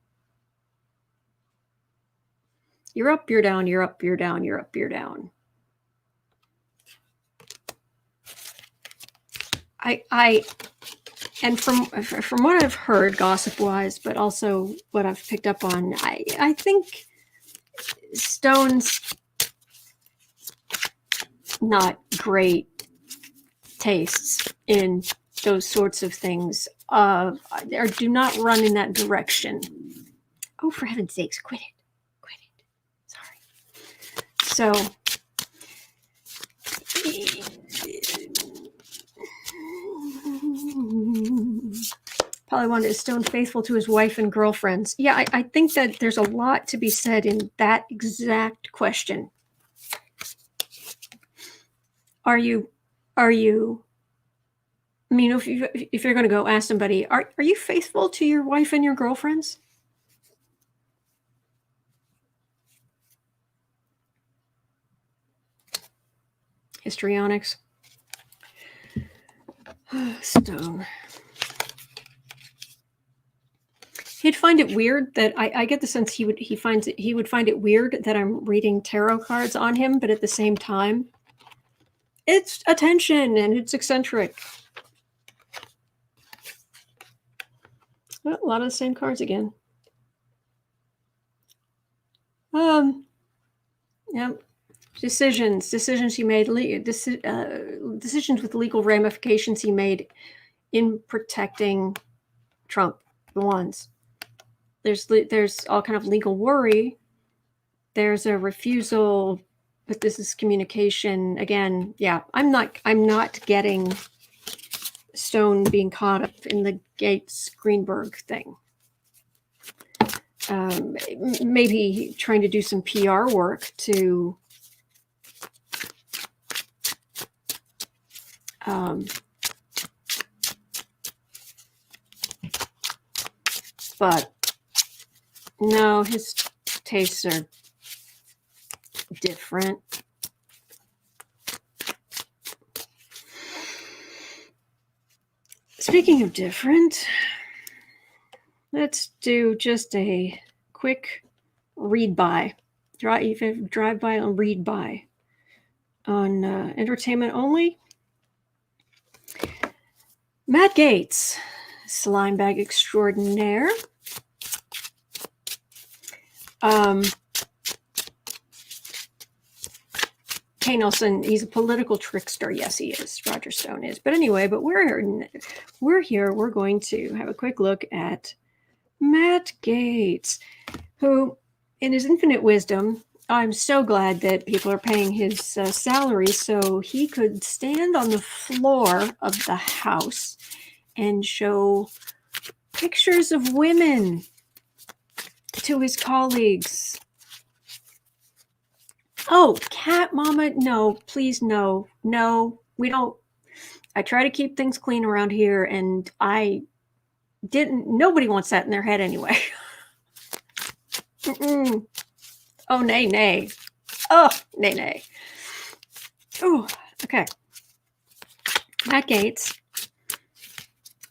You're up, you're down, you're up, you're down, you're up, you're down. And from what I've heard gossip-wise, but also what I've picked up on, I think Stone's not great tastes in those sorts of things, or do not run in that direction. Oh, for heaven's sakes, quit it. Sorry. So, probably wanted Stone faithful to his wife and girlfriends. Yeah, I think that there's a lot to be said in that exact question. Are you? I mean, if you're going to go ask somebody, are you faithful to your wife and your girlfriends? Histrionics. Stone. He'd find it weird that I get the sense he would find it weird that I'm reading tarot cards on him, but at the same time, it's attention and it's eccentric. Well, a lot of the same cards again. Yeah. Decisions he made, decisions with legal ramifications he made in protecting Trump. The ones there's all kind of legal worry. There's a refusal, but this is communication again. Yeah, I'm not getting Stone being caught up in the Gaetz Greenberg thing. Maybe trying to do some PR work to but no, his tastes are different. Speaking of different, let's do just a quick read by. Drive by and read by on entertainment only. Matt Gaetz, slime bag extraordinaire. Kay Nelson, he's a political trickster. Yes, he is. Roger Stone is. But anyway, we're here. We're going to have a quick look at Matt Gaetz, who, in his infinite wisdom, I'm so glad that people are paying his salary so he could stand on the floor of the House and show pictures of women to his colleagues. Oh, cat mama, no, please, no, we don't. I try to keep things clean around here, and nobody wants that in their head anyway. Oh, nay. Oh, nay. Oh, okay. Matt Gaetz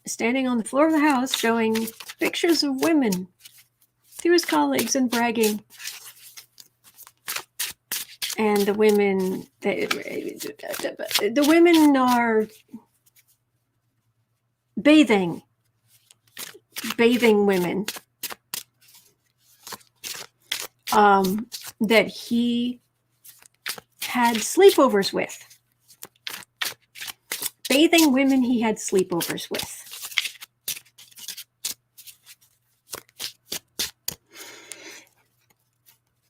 standing on the floor of the House showing pictures of women to his colleagues and bragging. And the women are bathing women that he had sleepovers with. Bathing women he had sleepovers with.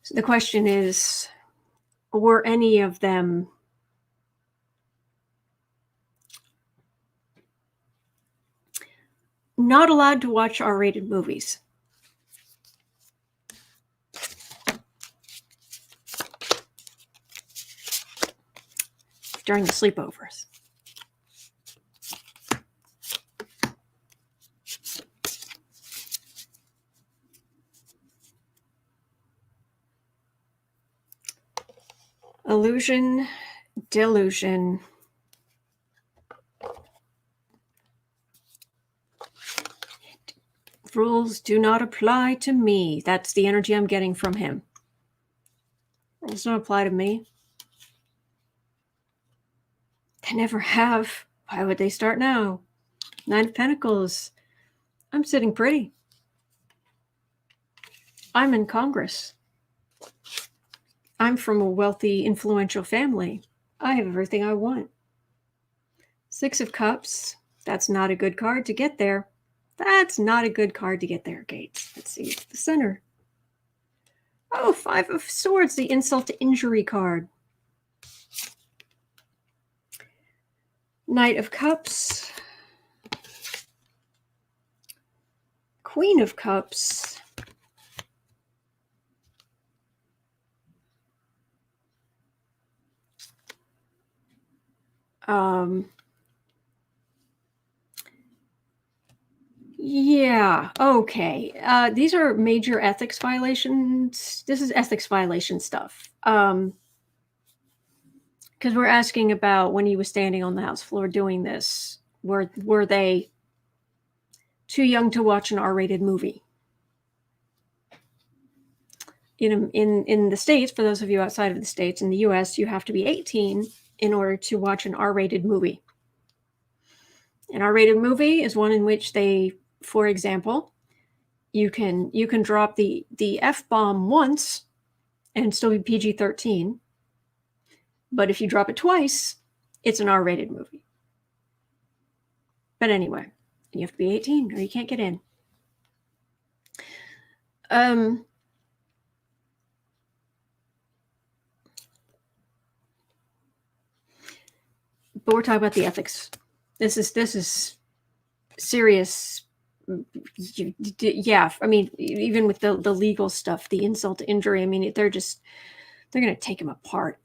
So the question is, were any of them not allowed to watch R-rated movies. During the sleepovers. Illusion, delusion. Rules do not apply to me. That's the energy I'm getting from him. Rules don't apply to me. They never have. Why would they start now? 9 of Pentacles. I'm sitting pretty. I'm in Congress. I'm from a wealthy, influential family. I have everything I want. 6 of Cups. That's not a good card to get there. That's not a good card to get there, Gaetz. Let's see. It's the center. Oh, 5 of Swords, the insult to injury card. Knight of Cups. Queen of Cups. Yeah, okay. These are major ethics violations. This is ethics violation stuff. Because we're asking about when he was standing on the House floor doing this, were they too young to watch an R-rated movie? In the States, for those of you outside of the States, in the US, you have to be 18 in order to watch an R-rated movie. An R-rated movie is one in which they, for example, you can drop the F-bomb once and still be PG-13. But if you drop it twice, it's an R-rated movie. But anyway, you have to be 18 or you can't get in. But we're talking about the ethics. This is serious. Yeah, I mean, even with the legal stuff, the insult to injury, I mean, they're going to take him apart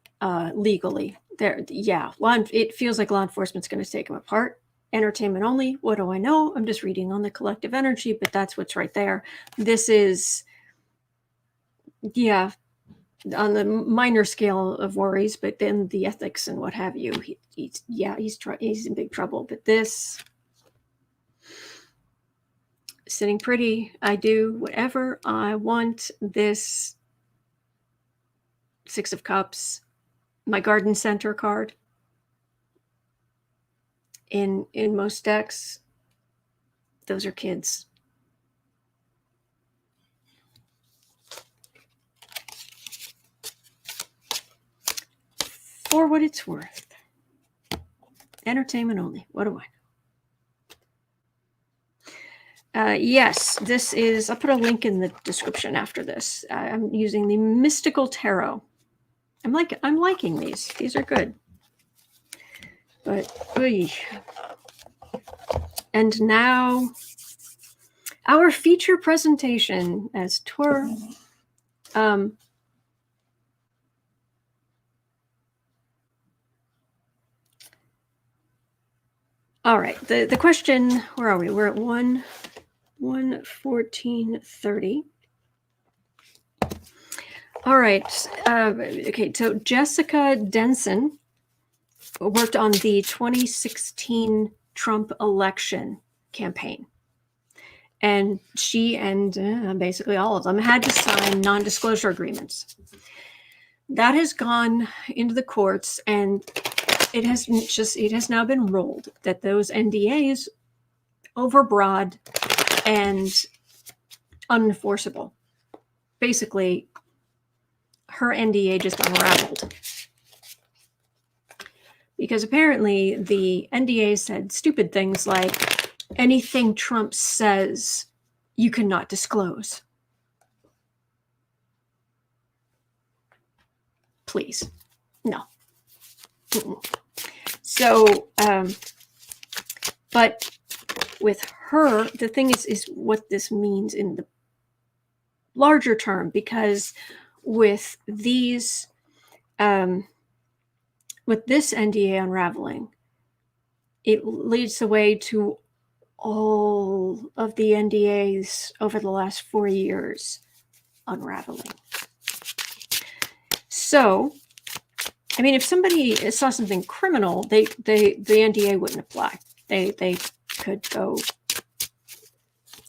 legally. It feels like law enforcement's going to take him apart. Entertainment only. What do I know? I'm just reading on the collective energy, but that's what's right there. This is, yeah, on the minor scale of worries, but then the ethics and what have you, he's in big trouble. But this, sitting pretty, I do whatever I want. This 6 of Cups, my garden center card. In most decks, those are kids. For what it's worth. Entertainment only. What do I know? Yes, this is, I'll put a link in the description after this. I'm using the Mystical Tarot. I'm liking these. These are good. But, and now our feature presentation as tour. All right, the question, where are we? We're at 1:14:30. All right, okay, so Jessica Denson worked on the 2016 Trump election campaign. And she and basically all of them had to sign non-disclosure agreements. That has gone into the courts, and it has now been ruled that those NDAs overbroad and unenforceable. Basically, her NDA just unraveled. Because apparently the NDA said stupid things like, anything Trump says, you cannot disclose. Please. No. Mm-mm. So, but with the thing is what this means in the larger term, because with these, with this NDA unraveling, it leads the way to all of the NDAs over the last 4 years unraveling. So, I mean, if somebody saw something criminal, the NDA wouldn't apply. They could go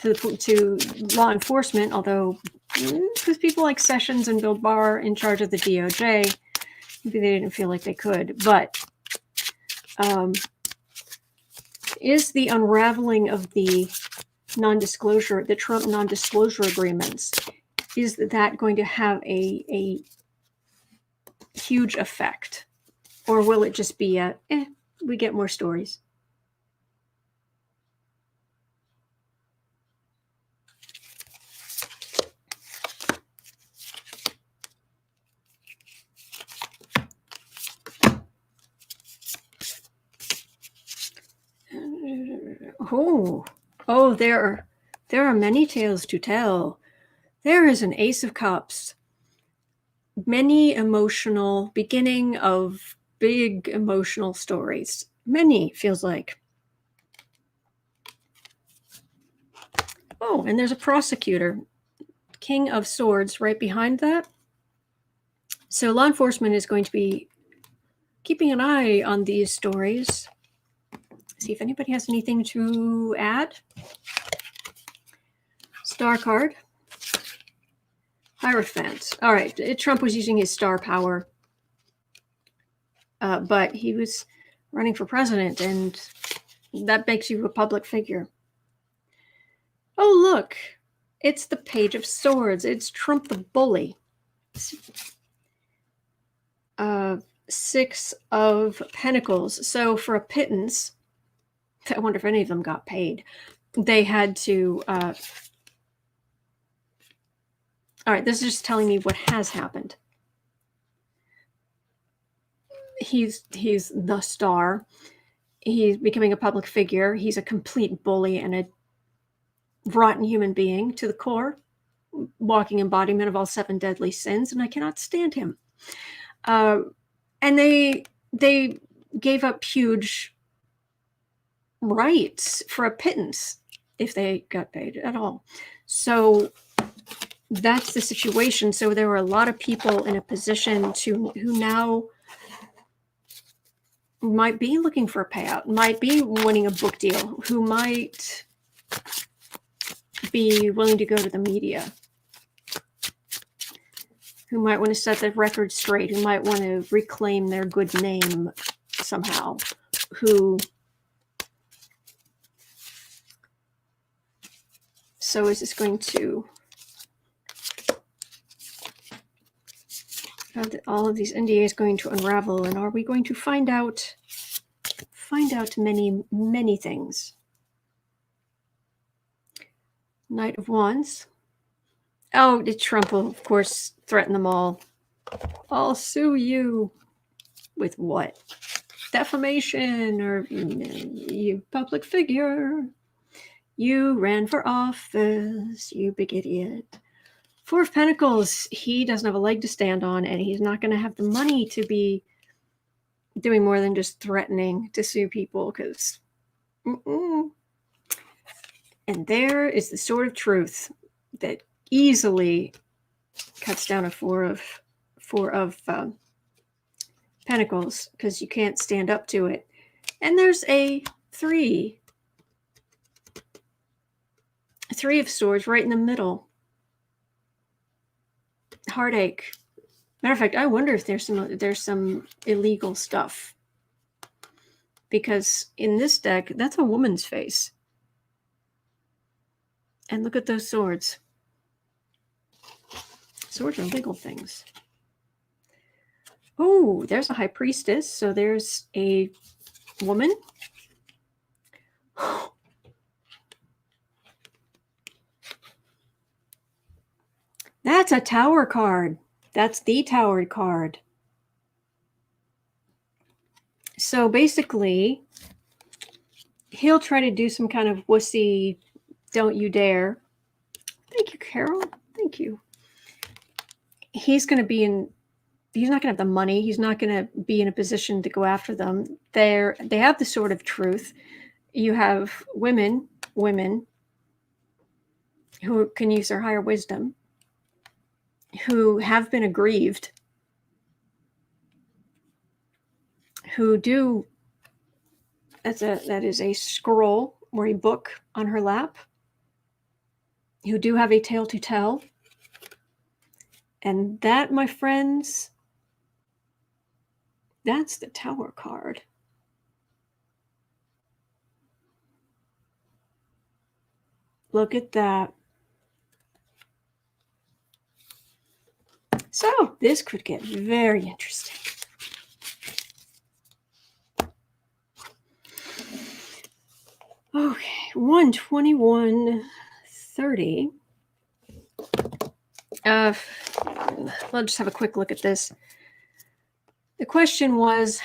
to law enforcement, although because people like Sessions and Bill Barr in charge of the DOJ, maybe they didn't feel like they could. But is the unraveling of the non-disclosure, the Trump non-disclosure agreements, is that going to have a huge effect? Or will it just be we get more stories? Oh, there are many tales to tell. There is an Ace of Cups. Many emotional, beginning of big emotional stories. Many, feels like. Oh, and there's a prosecutor. King of Swords right behind that. So law enforcement is going to be keeping an eye on these stories. See if anybody has anything to add. Star card. Hierophant. All right, Trump was using his star power, but he was running for president, and that makes you a public figure. Oh, look, it's the Page of Swords. It's Trump the bully. 6 of Pentacles. So for a pittance, I wonder if any of them got paid. They had to... all right, this is just telling me what has happened. He's the star. He's becoming a public figure. He's a complete bully and a rotten human being to the core, walking embodiment of all 7 deadly sins, and I cannot stand him. And they gave up huge rights for a pittance if they got paid at all. So that's the situation. So there were a lot of people in a position who now might be looking for a payout, might be winning a book deal, who might be willing to go to the media, who might want to set the record straight, who might want to reclaim their good name somehow, so is this going to... all of these NDAs going to unravel, and are we going to find out many, many things? Knight of Wands. Oh, Trump will, of course, threaten them all. I'll sue you. With what? Defamation, or you public figure. You ran for office, you big idiot. 4 of Pentacles, he doesn't have a leg to stand on, and he's not going to have the money to be doing more than just threatening to sue people, because... And there is the Sword of Truth that easily cuts down a 4 of Pentacles, because you can't stand up to it. And there's a 3 of Swords right in the middle. Heartache. Matter of fact, I wonder if there's some illegal stuff, because in this deck, that's a woman's face. And look at those swords. Swords are legal things. Oh, there's a High Priestess. So there's a woman. That's a Tower card. That's the Tower card. So basically, he'll try to do some kind of wussy, don't you dare. Thank you, Carol. Thank you. He's not going to have the money. He's not going to be in a position to go after them. They have the sword of truth. You have women who can use their higher wisdom, who have been aggrieved, who do, that is a scroll or a book on her lap, who do have a tale to tell. And that, my friends, that's the Tower card. Look at that. So this could get very interesting. Okay, 121:30. Let's just have a quick look at this. The question was,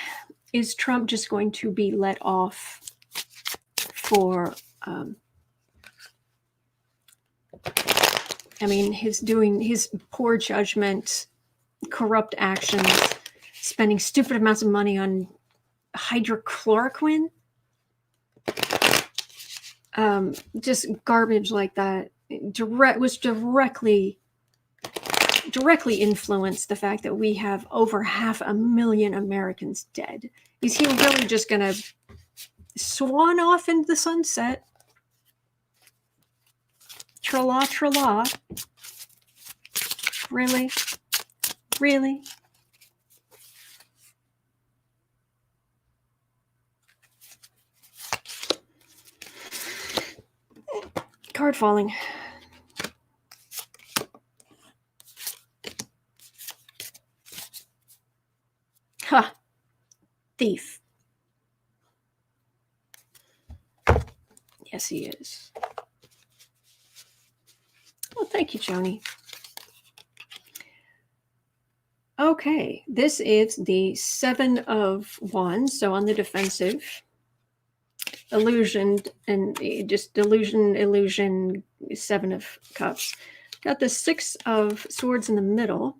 is Trump just going to be let off for, his poor judgment, corrupt actions, spending stupid amounts of money on hydrochloroquine? Just garbage like that was directly influenced the fact that we have over 500,000 Americans dead. Is he really just going to swan off into the sunset? Tra-la, tra-la. Really? Really? Card falling. Ha! Thief. Yes, he is. Well, thank you, Joni. Okay, this is the 7 of Wands, so on the defensive. Illusion, 7 of Cups. Got the 6 of Swords in the middle.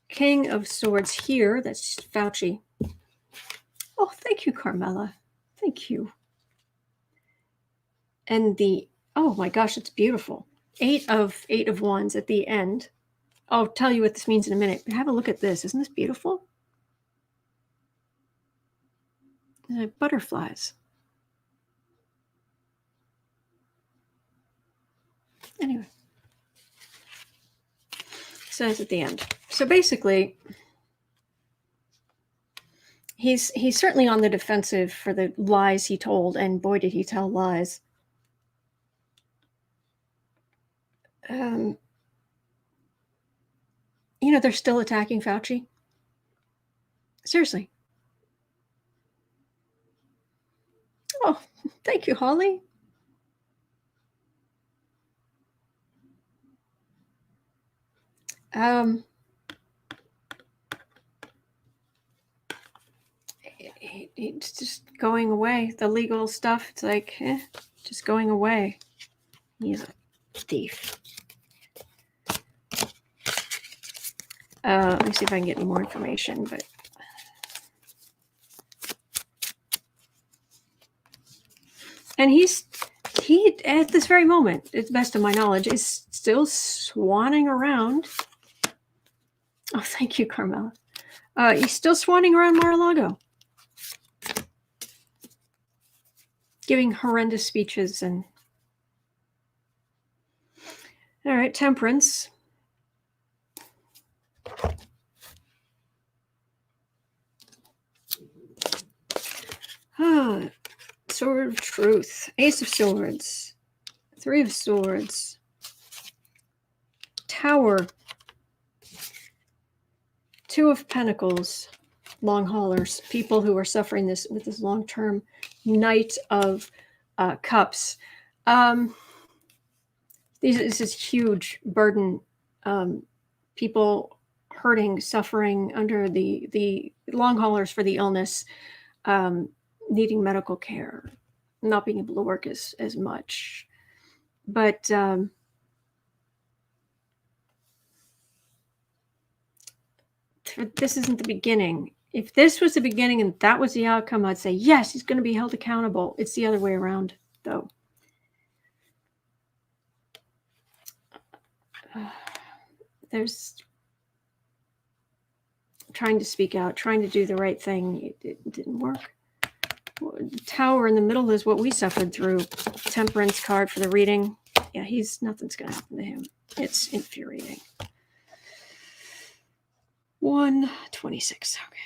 King of Swords here, that's Fauci. Oh, thank you, Carmela. Thank you. And oh my gosh, it's beautiful. 8 of Wands at the end. I'll tell you what this means in a minute. Have a look at this. Isn't this beautiful? Butterflies. Anyway. Says at the end. So basically, he's certainly on the defensive for the lies he told, and boy did he tell lies. They're still attacking Fauci. Seriously. Oh, thank you, Holly. It's just going away. The legal stuff, it's like, just going away. He's a thief. Let me see if I can get more information, but and he at this very moment, it's best of my knowledge, is still swanning around. Oh, thank you, Carmela. He's still swanning around Mar-a-Lago, giving horrendous speeches. And all right, Temperance. Sword of Truth, Ace of Swords, 3 of Swords, Tower, 2 of Pentacles, long haulers, people who are suffering with this long-term. Knight of Cups. This is huge burden. People hurting, suffering under the long haulers for the illness. needing medical care, not being able to work as much. But this isn't the beginning. If this was the beginning and that was the outcome, I'd say, yes, he's going to be held accountable. It's the other way around, though. There's trying to speak out, trying to do the right thing. It didn't work. The tower in the middle is what we suffered through. Temperance card for the reading. Yeah, nothing's going to happen to him. It's infuriating. 126. Okay.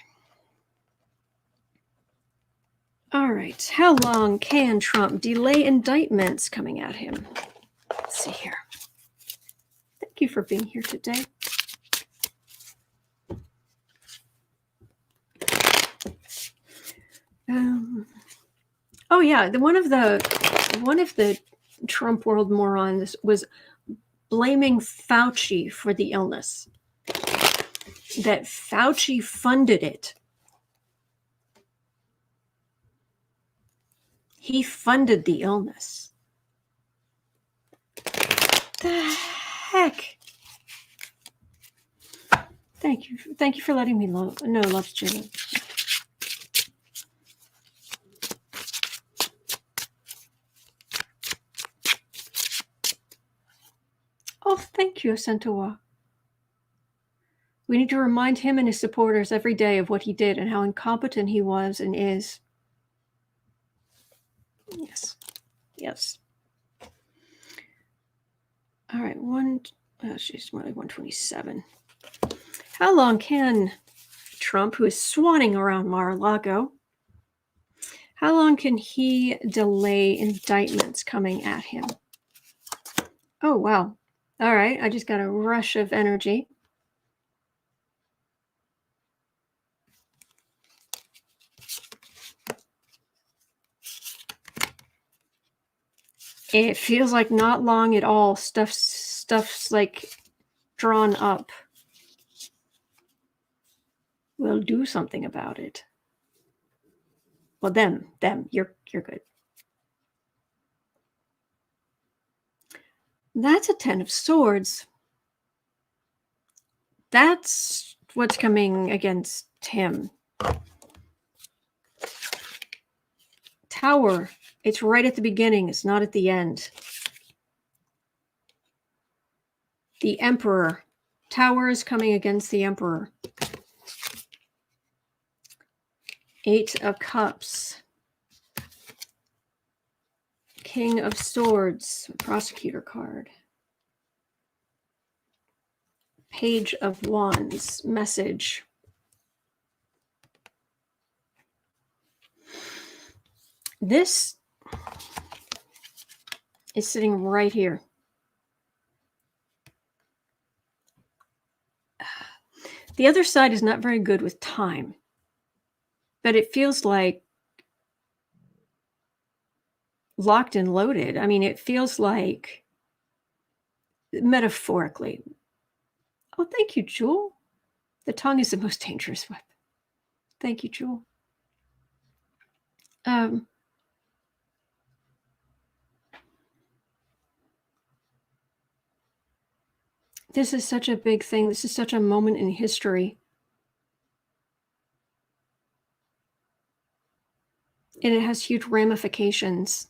All right. How long can Trump delay indictments coming at him? Let's see here. Thank you for being here today. Oh yeah, one of the Trump world morons was blaming Fauci for the illness. That Fauci funded it. He funded the illness. The heck? Thank you for letting me know, Love's Journey. Oh, thank you, Asentawa. We need to remind him and his supporters every day of what he did and how incompetent he was and is. Yes. All right, she's more like 127. How long can Trump, who is swanning around Mar-a-Lago, how long can he delay indictments coming at him? Oh, wow. All right, I just got a rush of energy. It feels like not long at all. Stuff's like drawn up. We'll do something about it. Well, them, you're good. That's a 10 of Swords. That's what's coming against him. Tower. It's right at the beginning. It's not at the end. The Emperor. Tower is coming against the Emperor. 8 of Cups. King of Swords. Prosecutor card. Page of Wands. Message. This is sitting right here. The other side is not very good with time, but it feels like locked and loaded. I mean, it feels like metaphorically. Oh, thank you, Jewel. The tongue is the most dangerous weapon. Thank you, Jewel. This is such a big thing. This is such a moment in history. And it has huge ramifications.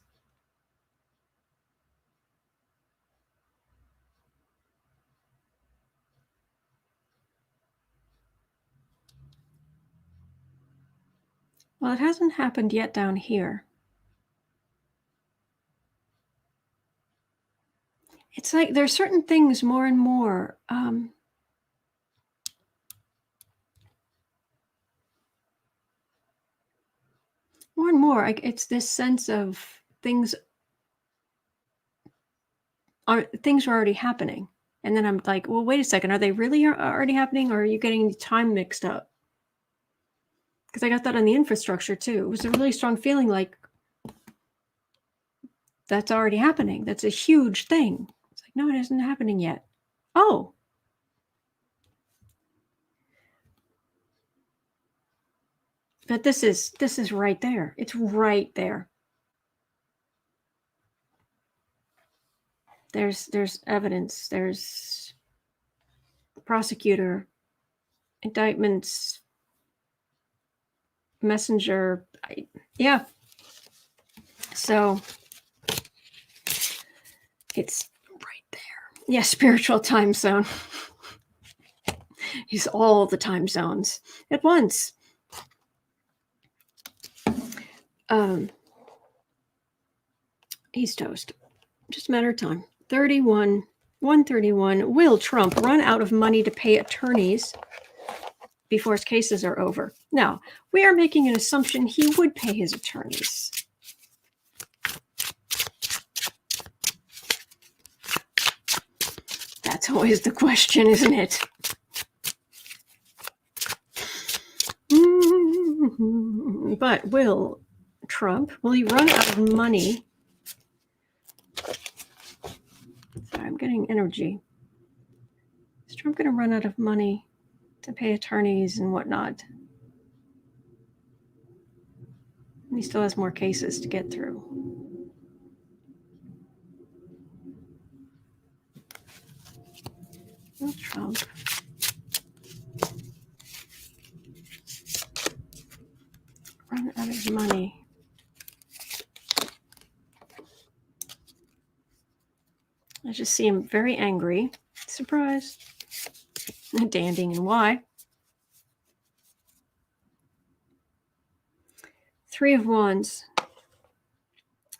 Well, it hasn't happened yet down here. It's like there are certain things more and more. More and more, it's this sense of things are already happening. And then I'm like, well, wait a second. Are they really already happening, or are you getting the time mixed up? Because I got that on the infrastructure too. It was a really strong feeling like that's already happening. That's a huge thing. It's like, no, it isn't happening yet. Oh. But this is right there. It's right there. There's evidence. There's prosecutor, indictments, messenger. Yeah. So it's right there. Yeah, spiritual time zone. He's all the time zones at once. He's toast. Just a matter of time. 131. Will Trump run out of money to pay attorneys before his cases are over? Now, we are making an assumption he would pay his attorneys. That's always the question, isn't it? But will he run out of money? Sorry, I'm getting energy. Is Trump going to run out of money to pay attorneys and whatnot? And he still has more cases to get through. Will Trump run out of money? I just see him very angry. Surprise. Danding, and why? 3 of Wands.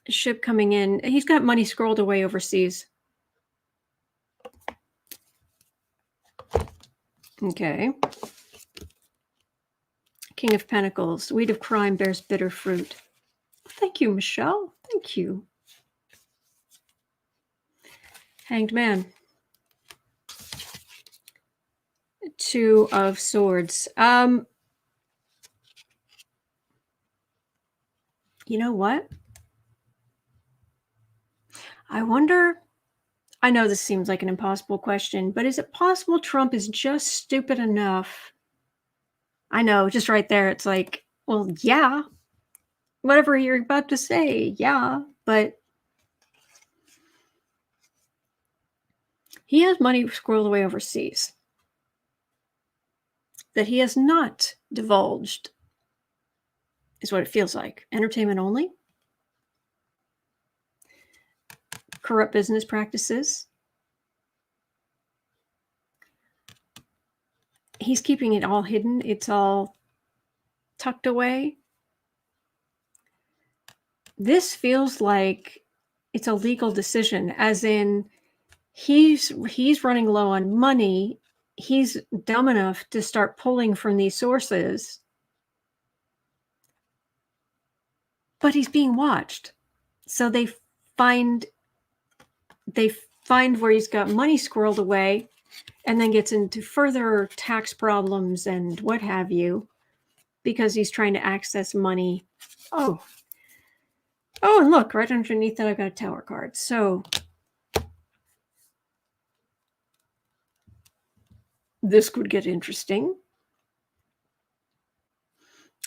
A ship coming in. He's got money scrolled away overseas. Okay. King of Pentacles. Weed of crime bears bitter fruit. Thank you, Michelle. Thank you. Hanged Man. 2 of Swords. You know what? I wonder, I know this seems like an impossible question, but is it possible Trump is just stupid enough? I know, just right there, it's like, well, yeah, whatever you're about to say, yeah, but he has money squirreled away overseas that he has not divulged, is what it feels like. Entertainment only. Corrupt business practices. He's keeping it all hidden. It's all tucked away. This feels like it's a legal decision, as in he's running low on money. He's dumb enough to start pulling from these sources, but he's being watched. So they find where he's got money squirreled away, and then gets into further tax problems and what have you, because he's trying to access money. Oh, and look, right underneath that, I've got a Tower card. So this could get interesting.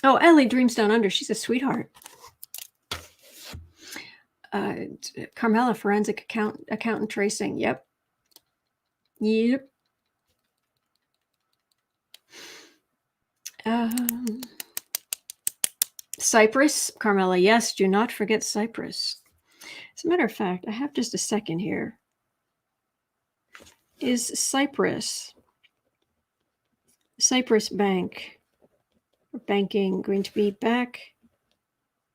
Oh, Ellie Dreams Down Under. She's a sweetheart. Carmela, forensic accountant tracing. Yep. Cyprus, Carmela. Yes, do not forget Cyprus. As a matter of fact, I have just a second here. Is Cyprus Bank or banking going to be back?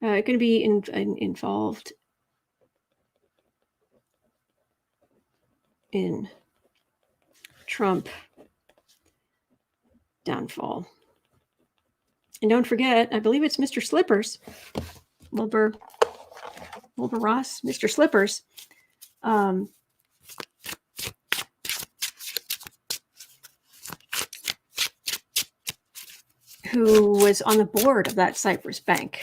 Going to be involved in Trump downfall. And don't forget, I believe it's Mr. Slippers, Wilbur Ross, Mr. Slippers, who was on the board of that Cyprus bank.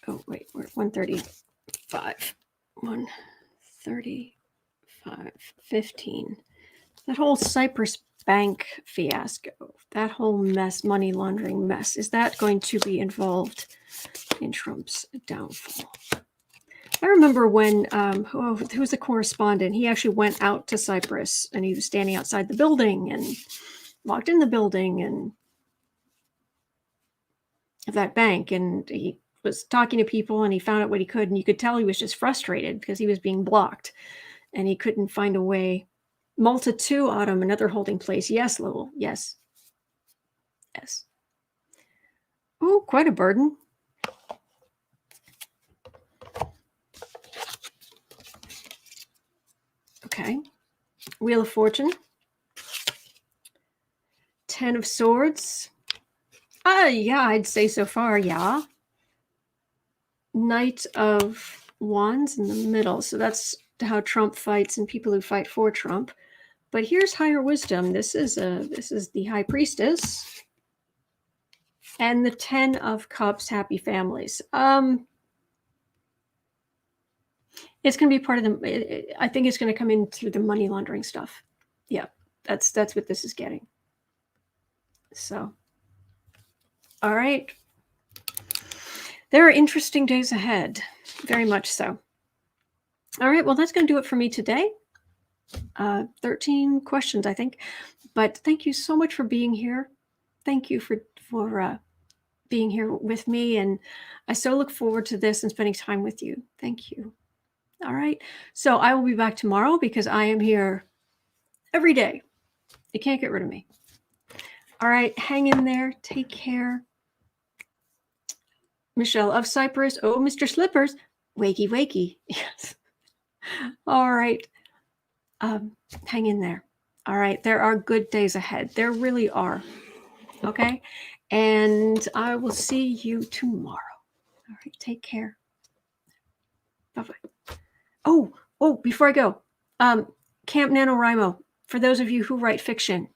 Oh, wait, we're at 135. 135. 5, 15. That whole Cyprus bank fiasco, that whole mess, money laundering mess, is that going to be involved in Trump's downfall? I remember when, who was the correspondent? He actually went out to Cyprus and he was standing outside the building and walked in the building and of that bank, and he was talking to people and he found out what he could, and you could tell he was just frustrated because he was being blocked and he couldn't find a way. Malta 2, Autumn, another holding place. Yes, Lowell. Yes. Yes. Oh, quite a burden. Okay. Wheel of Fortune. 10 of Swords. Yeah, I'd say so far, yeah. Knight of Wands in the middle. So that's how Trump fights and people who fight for Trump. But here's Higher Wisdom. This is the High Priestess. And the 10 of Cups, Happy Families. It's going to be part of the, I think it's going to come in through the money laundering stuff. Yeah, that's what this is getting. So, all right. There are interesting days ahead, very much so. All right, well, that's going to do it for me today. 13 questions, I think. But thank you so much for being here. Thank you for being here with me. And I so look forward to this and spending time with you. Thank you. All right. So I will be back tomorrow because I am here every day. You can't get rid of me. All right. Hang in there. Take care. Michelle of Cyprus. Oh, Mr. Slippers. Wakey, wakey. Yes. All right. Hang in there. All right. There are good days ahead. There really are. Okay. And I will see you tomorrow. All right. Take care. Bye-bye. Oh, before I go, Camp NaNoWriMo, for those of you who write fiction,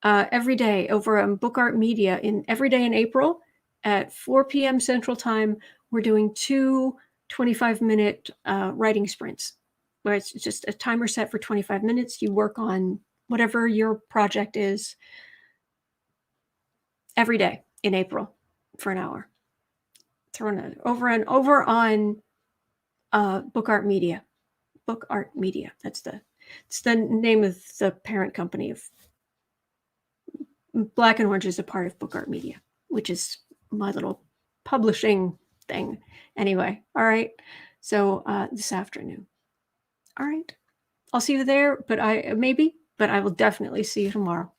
every day over on Book Art Media, every day in April at 4 p.m. Central Time, we're doing 2 25-minute writing sprints, where it's just a timer set for 25 minutes. You work on whatever your project is every day in April for an hour. Throwing it over on Book Art Media. Book Art Media. It's the name of the parent company of Black and Orange is a part of Book Art Media, which is my little publishing thing. Anyway, all right. So this afternoon. All right. I'll see you there, but I will definitely see you tomorrow.